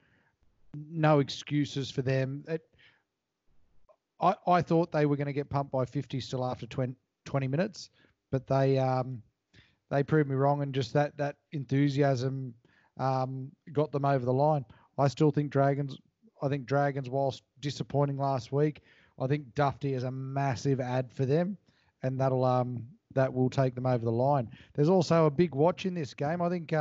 no excuses for them. I thought they were going to get pumped by 50 still after 20 minutes, but they proved me wrong, and just that enthusiasm got them over the line. I still think Dragons, whilst disappointing last week, I think Dufty is a massive add for them, and that will take them over the line. There's also a big watch in this game. I think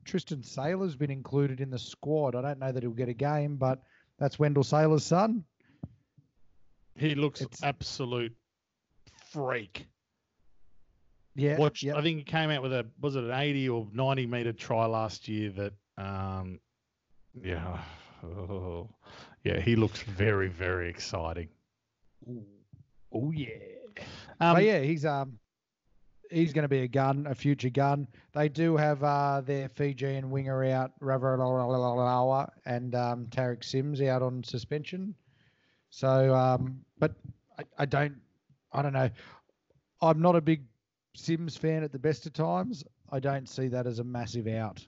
Tristan Saylor's been included in the squad. I don't know that he'll get a game, but that's Wendell Saylor's son. He looks absolute freak. Yeah. I think he came out with was it an 80 or 90 meter try last year that, he looks very, very exciting. Oh yeah. But yeah, he's going to be a future gun. They do have their Fijian winger out, Ravalawa, and Tarek Sims out on suspension. So, but I don't know. I'm not a big Sims fan at the best of times. I don't see that as a massive out.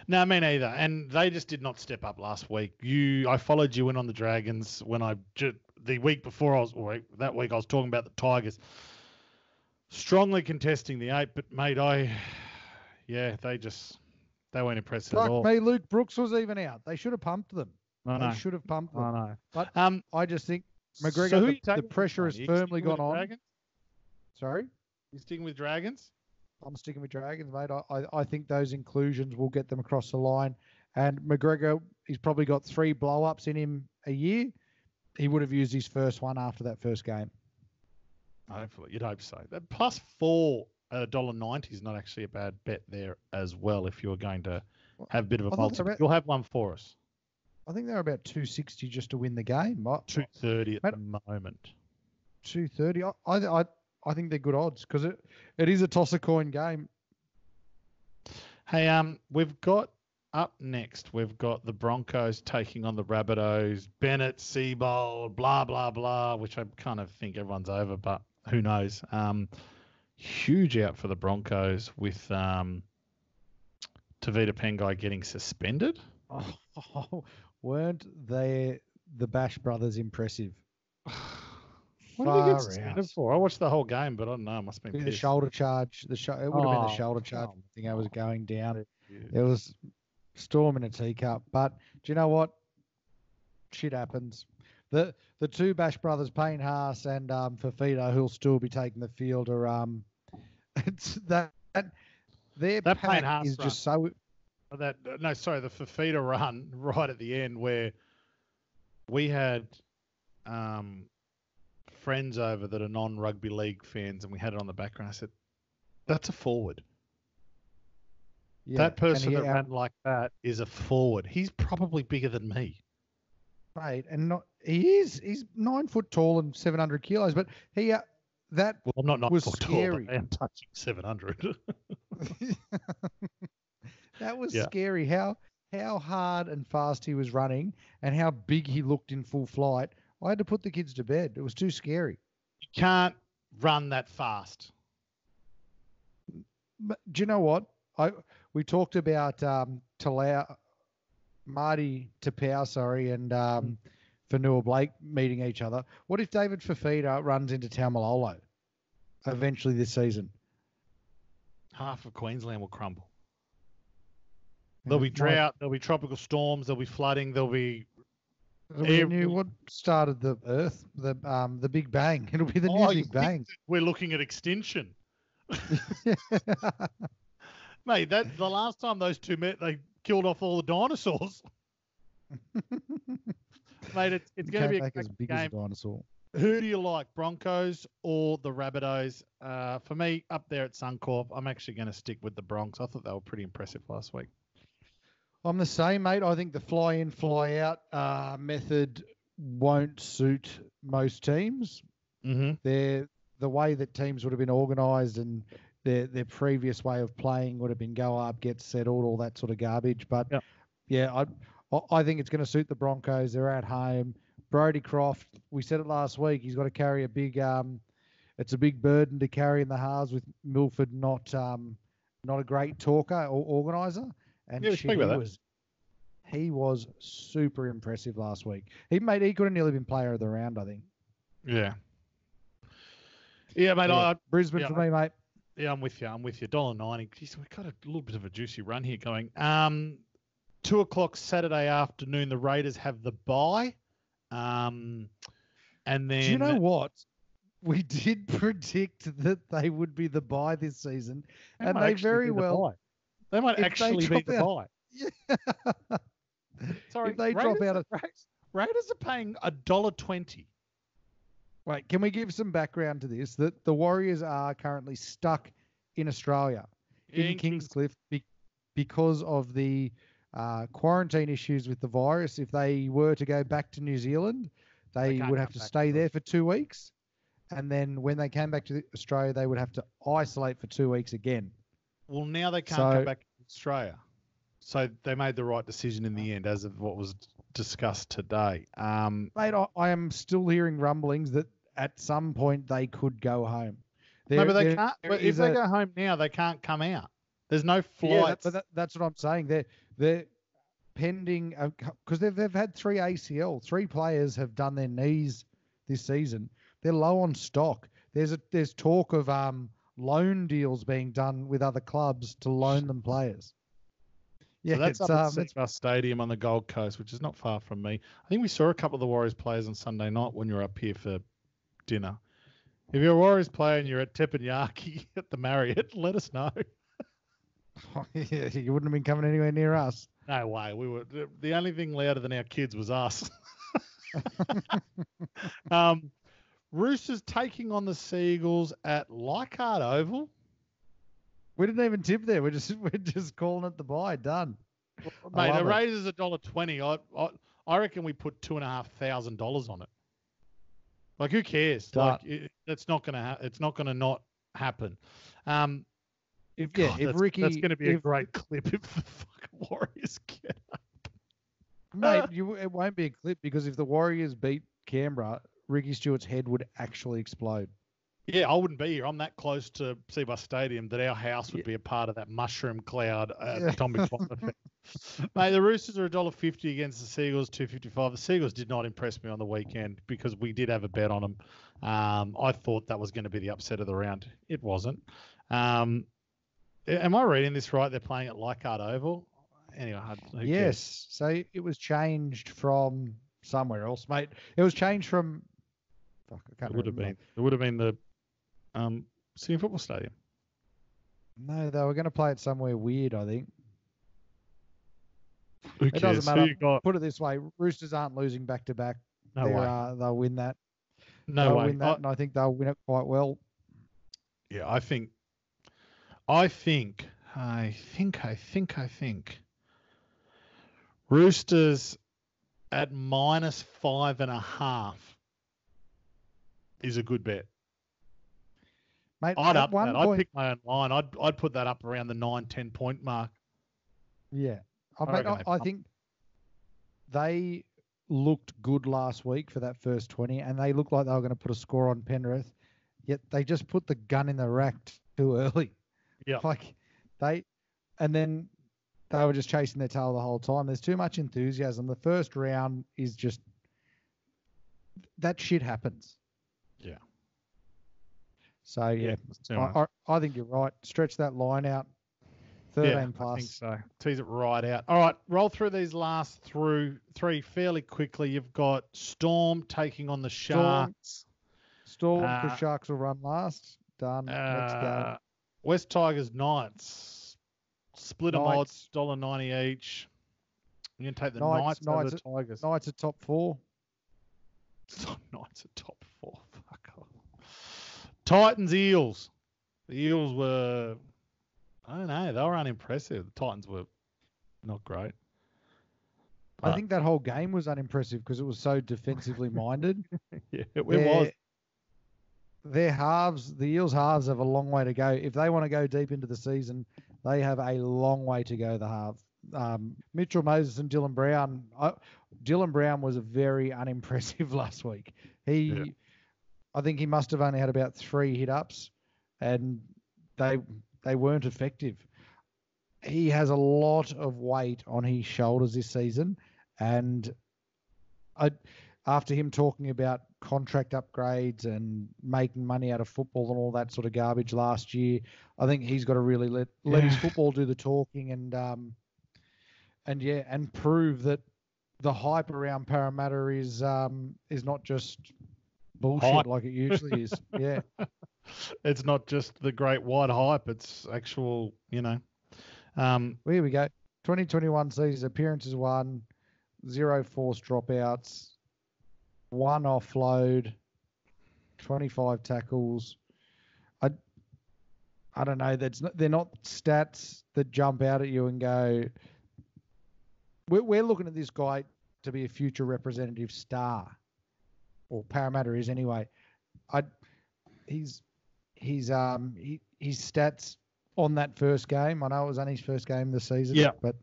No, me neither. And they just did not step up last week. I followed you in on the Dragons when the week before that week I was talking about the Tigers strongly contesting the 8, but mate, they weren't impressed at all. Me, Luke Brooks was even out. They should have pumped them. They should have pumped them. I know. But I just think McGregor, the pressure has firmly gone on. Dragons? Sorry? You sticking with Dragons? I'm sticking with Dragons, mate. I think those inclusions will get them across the line. And McGregor, he's probably got 3 blow-ups in him a year. He would have used his first one after that first game. Hopefully. You'd hope so. That +4 at $1.90 is not actually a bad bet there as well if you're going to have a bit of a multi. You'll have one for us. I think they're about 260 just to win the game. 230 at the moment. 230. I think they're good odds because it is a toss-a-coin game. Hey, we've got up next, we've got the Broncos taking on the Rabbitohs, Bennett, Seabold, blah, blah, blah, which I kind of think everyone's over, but who knows. Huge out for the Broncos with Tavita Pengai getting suspended. Oh, weren't they the Bash brothers impressive? What did he get suspended for? I watched the whole game, but I don't know. It must have been the shoulder charge. It would have been the shoulder charge. I think I was going down. It was storm in a teacup. But do you know what? Shit happens. The 2 Bash brothers, Payne Haas and Fafita, who'll still be taking the field, are it's that their pack is just so. The Fafita run right at the end where we had friends over that are non-rugby league fans, and we had it on the background. I said, That's a forward. Yeah, That person that ran like that is a forward. He's probably bigger than me. Mate, and he's 9 foot tall and 700 kilos, but that well, I'm not 9 was foot scary. tall, but I am touching 700. That was scary. How hard and fast he was running and how big he looked in full flight. I had to put the kids to bed. It was too scary. You can't run that fast. But do you know what? We talked about Marty Tapau, and Fanua Blake meeting each other. What if David Fafita runs into Taumalolo eventually this season? Half of Queensland will crumble. There'll be drought. There'll be tropical storms. There'll be flooding. There'll be. What started the Earth? The Big Bang. It'll be the new Big Bang. We're looking at extinction. Mate, the last time those two met, they killed off all the dinosaurs. Mate, it's going to be as big as a dinosaur. Who do you like, Broncos or the Rabbitohs? For me, up there at Suncorp, I'm actually going to stick with the Bronx. I thought they were pretty impressive last week. I'm the same, mate. I think the fly-in, fly-out method won't suit most teams. Mm-hmm. The way that teams would have been organised and their previous way of playing would have been go up, get settled, all that sort of garbage. But, I think it's going to suit the Broncos. They're at home. Brodie Croft, we said it last week, he's got to carry a big it's a big burden to carry in the halves with Milford not a great talker or organiser. And he was super impressive last week. He could have nearly been player of the round, I think. Yeah. Yeah, mate. Brisbane for me, mate. Yeah, I'm with you. $1.90. Jeez, we've got a little bit of a juicy run here going. 2:00 Saturday afternoon, the Raiders have the bye. And then... Do you know what? We did predict that they would be the bye this season. And they very well... They might actually be the bye. Yeah. Sorry, if they drop out of... Raiders are paying $1.20. Wait, can we give some background to this? That the Warriors are currently stuck in Australia, in Kingscliff, because of the quarantine issues with the virus. If they were to go back to New Zealand, they would have to stay there for 2 weeks. And then when they came back to Australia, they would have to isolate for 2 weeks again. Well, now they can't come back to Australia. So they made the right decision in the end, as of what was discussed today. Mate, I am still hearing rumblings that at some point they could go home. But they can't. But if they go home now, they can't come out. There's no flights. Yeah, that's what I'm saying. They're pending, because they've had 3 ACL. 3 players have done their knees this season. They're low on stock. There's talk of loan deals being done with other clubs to loan them players. Yeah, so that's up at Seabus Stadium on the Gold Coast, which is not far from me. I think we saw a couple of the Warriors players on Sunday night when you were up here for dinner. If you're a Warriors player and you're at Teppanyaki at the Marriott, let us know. Yeah, you wouldn't have been coming anywhere near us. No way. We were the only thing louder than our kids was us. Roosters taking on the Seagulls at Leichhardt Oval. We didn't even tip there. We're just calling it the bye. Done. Mate, the Raiders $1.20. I reckon we put $2,500 on it. Like, who cares? Like, it's not gonna it's not gonna not happen. If that's Ricky, that's gonna be a great clip if the fucking Warriors get up. Mate, it won't be a clip, because if the Warriors beat Canberra, Ricky Stewart's head would actually explode. Yeah, I wouldn't be here. I'm that close to Seabus Stadium that our house would be a part of that mushroom cloud atomic bomb effect. Mate, the Roosters are $1.50 against the Seagulls, $2.55. The Seagulls did not impress me on the weekend because we did have a bet on them. I thought that was going to be the upset of the round. It wasn't. Am I reading this right? They're playing at Leichhardt Oval? Anyway, yes. So it was changed from somewhere else, mate. It was changed from... Fuck, I can't remember. It would have been the Sydney Football Stadium. No, they were going to play it somewhere weird, I think. Who it cares? doesn't matter. Put it this way: Roosters aren't losing back to back. No way. They'll win that. No way. Win that, and I think they'll win it quite well. Yeah, I think I think Roosters at -5.5 is a good bet. Mate, I'd at up one that. point, I'd pick my own line. I'd put that up around the 9-10 point mark. yeah. reckon they I pump. think they looked good last week for that first 20, and they looked like they were going to put a score on Penrith, yet they just put the gun in the rack too early. Yeah. And then they were just chasing their tail the whole time. There's too much enthusiasm. The first round is just, that shit happens. Yeah. So, yeah, I think you're right. Stretch that line out. 13 plus. I think so. Tease it right out. All right, roll through these last three fairly quickly. You've got Storm taking on the Sharks. Storm, because Sharks will run last. Done. Next game. West Tigers Knights. Split them odds, $1.90 each. You're going to take the Knights over the Tigers. Knights at top 4. Knights at top 4. Fuck off. Titans Eels. The Eels were, I don't know, they were unimpressive. The Titans were not great. I think that whole game was unimpressive because it was so defensively minded. Yeah, it was. Their halves, the Eels halves, have a long way to go. If they want to go deep into the season, they have a long way to go, the half. Mitchell Moses and Dylan Brown. Dylan Brown was very unimpressive last week. I think he must have only had about 3 hit-ups, and they weren't effective. He has a lot of weight on his shoulders this season, and after him talking about contract upgrades and making money out of football and all that sort of garbage last year, I think he's got to really let his football do the talking and prove that the hype around Parramatta is not just bullshit like it usually is. Yeah. It's not just the great white hype. It's actual, Here we go. 2021 season appearances 1, 0 forced dropouts, 1 offload, 25 tackles. I don't know. They're not stats that jump out at you and go, we're looking at this guy to be a future representative star, or Parramatta is anyway. His stats on that first game, I know it was only his first game this season, but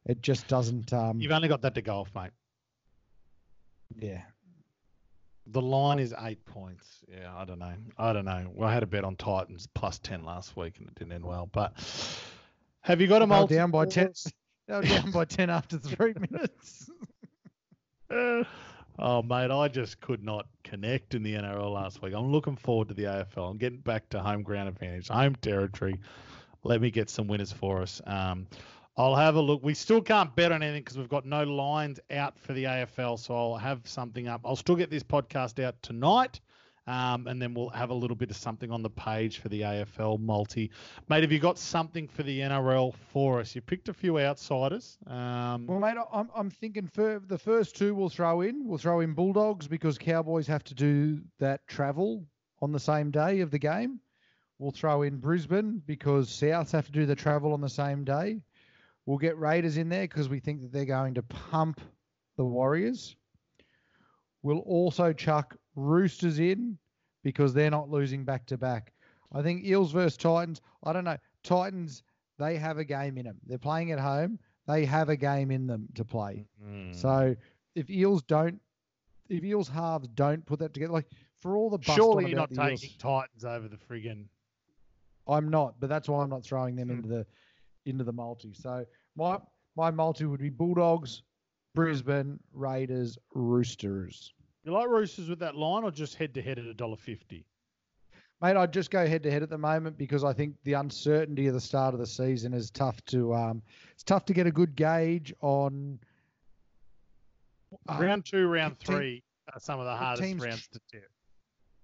it just doesn't. You've only got that to go off, mate. Yeah. The line is 8 points. Yeah, I don't know. Well, I had a bet on Titans +10 last week and it didn't end well. But have you got a multi? Down by 10. They were down by 10 after 3 minutes. Oh, mate, I just could not connect in the NRL last week. I'm looking forward to the AFL. I'm getting back to home ground advantage, home territory. Let me get some winners for us. I'll have a look. We still can't bet on anything because we've got no lines out for the AFL, so I'll have something up. I'll still get this podcast out tonight, and then we'll have a little bit of something on the page for the AFL multi. Mate, have you got something for the NRL for us? You picked a few outsiders. Well, mate, I'm thinking for the first 2 we'll throw in. We'll throw in Bulldogs because Cowboys have to do that travel on the same day of the game. We'll throw in Brisbane because Souths have to do the travel on the same day. We'll get Raiders in there because we think that they're going to pump the Warriors. We'll also chuck Roosters in because they're not losing back-to-back. I think Eels versus Titans, I don't know. Titans, they have a game in them. They're playing at home. They have a game in them to play. So if Eels halves don't put that together, like for all the bust surely on you're not about the taking Eels, Titans over the friggin'. I'm not, but that's why I'm not throwing them into the multi. So my multi would be Bulldogs, Brisbane, Raiders, Roosters. You like Roosters with that line or just head-to-head at $1.50? Mate, I'd just go head-to-head at the moment because I think the uncertainty of the start of the season is tough to get a good gauge on. Round 2, round 3 are some of the hardest rounds to tip.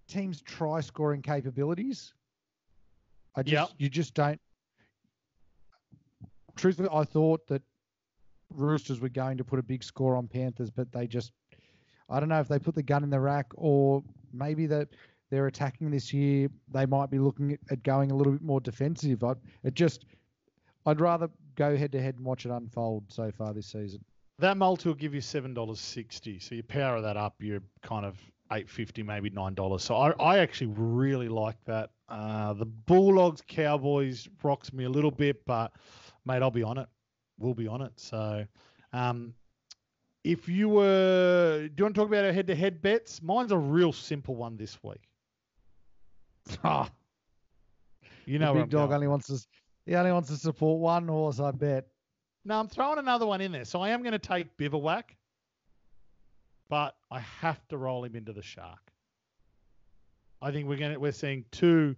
Teams' try-scoring capabilities. You just don't. Truthfully, I thought that Roosters were going to put a big score on Panthers, but they just, I don't know if they put the gun in the rack or maybe that they're attacking this year, they might be looking at going a little bit more defensive. I'd rather go head-to-head and watch it unfold so far this season. That multi will give you $7.60. So you power that up, you're kind of $8.50, maybe $9. So I actually really like that. The Bulldogs Cowboys rocks me a little bit, but mate, I'll be on it. We'll be on it. So if you were, do you want to talk about our head-to-head bets? Mine's a real simple one this week. You know, the big dog only wants to support one horse, I bet. No, I'm throwing another one in there. So I am going to take Bivouac, but I have to roll him into the Shark. I think we're seeing two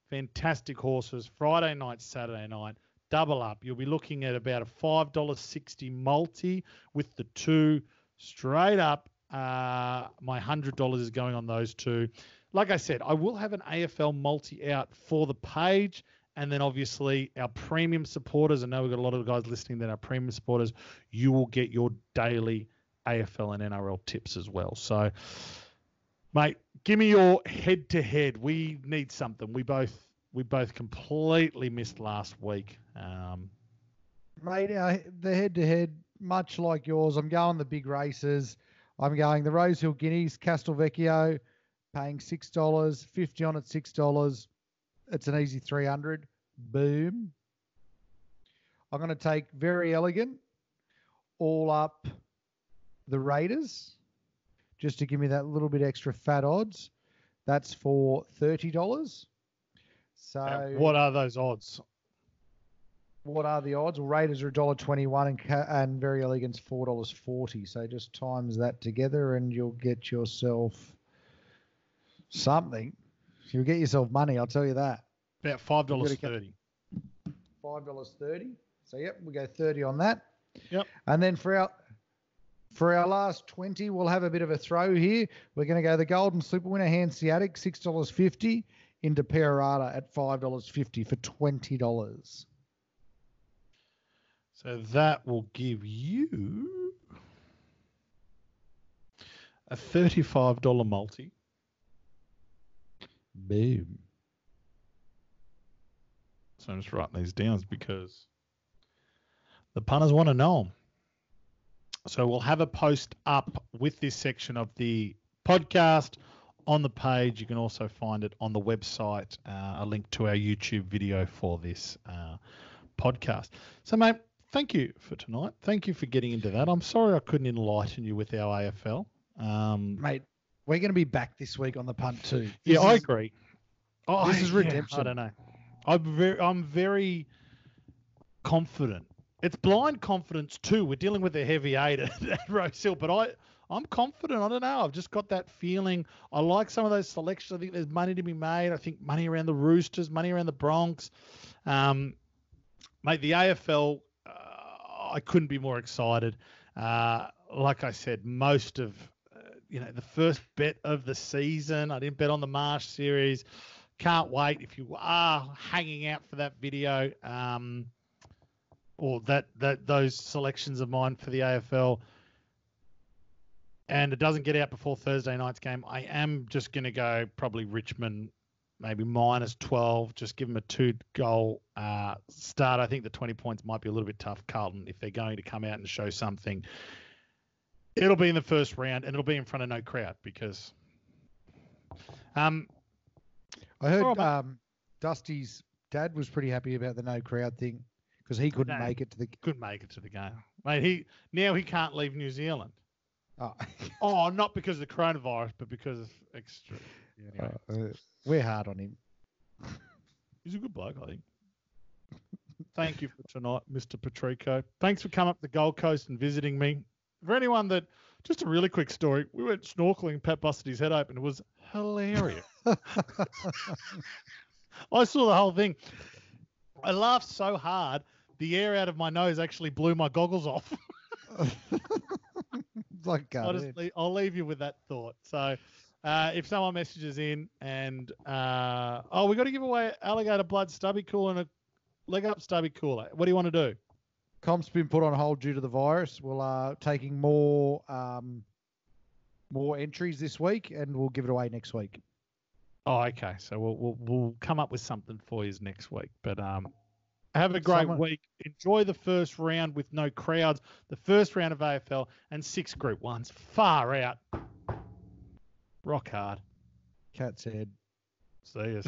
fantastic horses Friday night, Saturday night, double up. You'll be looking at about a $5.60 multi with the two straight up. My $100 is going on those two. Like I said, I will have an AFL multi out for the page. And then obviously our premium supporters, I know we've got a lot of guys listening that are premium supporters, you will get your daily AFL and NRL tips as well. So, mate, give me your head-to-head. We need something. We both completely missed last week. Mate, the head-to-head, much like yours, I'm going the big races. I'm going the Rosehill Guineas, Castelvecchio, paying $6, 50 on at $6. It's an easy 300. Boom. I'm going to take Very Elegant, all up the Raiders, just to give me that little bit extra fat odds. That's for $30. So what are those odds? What are the odds? Well, Raiders are $1.21 and Very Elegant's $4.40. So just times that together and you'll get yourself something. You'll get yourself money, I'll tell you that. About $5.30. $5.30. So, yep, we go 30 on that. Yep. And then for our last 20, we'll have a bit of a throw here. We're going to go the Golden Slipper winner, Hanseatic, $6.50 into Perorata at $5.50 for $20. So that will give you a $35 multi. Boom. So I'm just writing these down because the punters want to know them. So we'll have a post up with this section of the podcast on the page. You can also find it on the website, a link to our YouTube video for this podcast. So, mate, thank you for tonight. Thank you for getting into that. I'm sorry I couldn't enlighten you with our AFL. Mate, we're going to be back this week on the punt too. I agree. This is redemption. I don't know. I'm very confident. It's blind confidence too. We're dealing with a heavy eight at Rosehill, but I'm confident. I don't know. I've just got that feeling. I like some of those selections. I think there's money to be made. I think money around the Roosters, money around the Bronx. Mate, the AFL, I couldn't be more excited. Like I said, most of the first bet of the season. I didn't bet on the Marsh series. Can't wait if you are hanging out for that video or those selections of mine for the AFL. And it doesn't get out before Thursday night's game. I am just going to go probably Richmond, maybe -12. Just give them a 2-goal start. I think the 20 points might be a little bit tough. Carlton, if they're going to come out and show something, it'll be in the first round and it'll be in front of no crowd because I heard Dusty's dad was pretty happy about the no crowd thing because he couldn't make it to the game. Mate, he can't leave New Zealand. Oh, not because of the coronavirus, but because of extra. Anyway. We're hard on him. He's a good bloke, I think. Thank you for tonight, Mr. Patrico. Thanks for coming up to the Gold Coast and visiting me. For anyone that, just a really quick story, we went snorkeling, Pat busted his head open. It was hilarious. I saw the whole thing. I laughed so hard, the air out of my nose actually blew my goggles off. I'll leave you with that thought. So if someone messages in and, we got to give away alligator blood stubby cooler and a leg up stubby cooler. What do you want to do? Comp's been put on hold due to the virus. We'll taking more entries this week and we'll give it away next week. Oh, okay. So we'll come up with something for you next week. But have a great week. Enjoy the first round with no crowds. The first round of AFL and 6 Group 1s. Far out. Rock hard. Cat said. See you.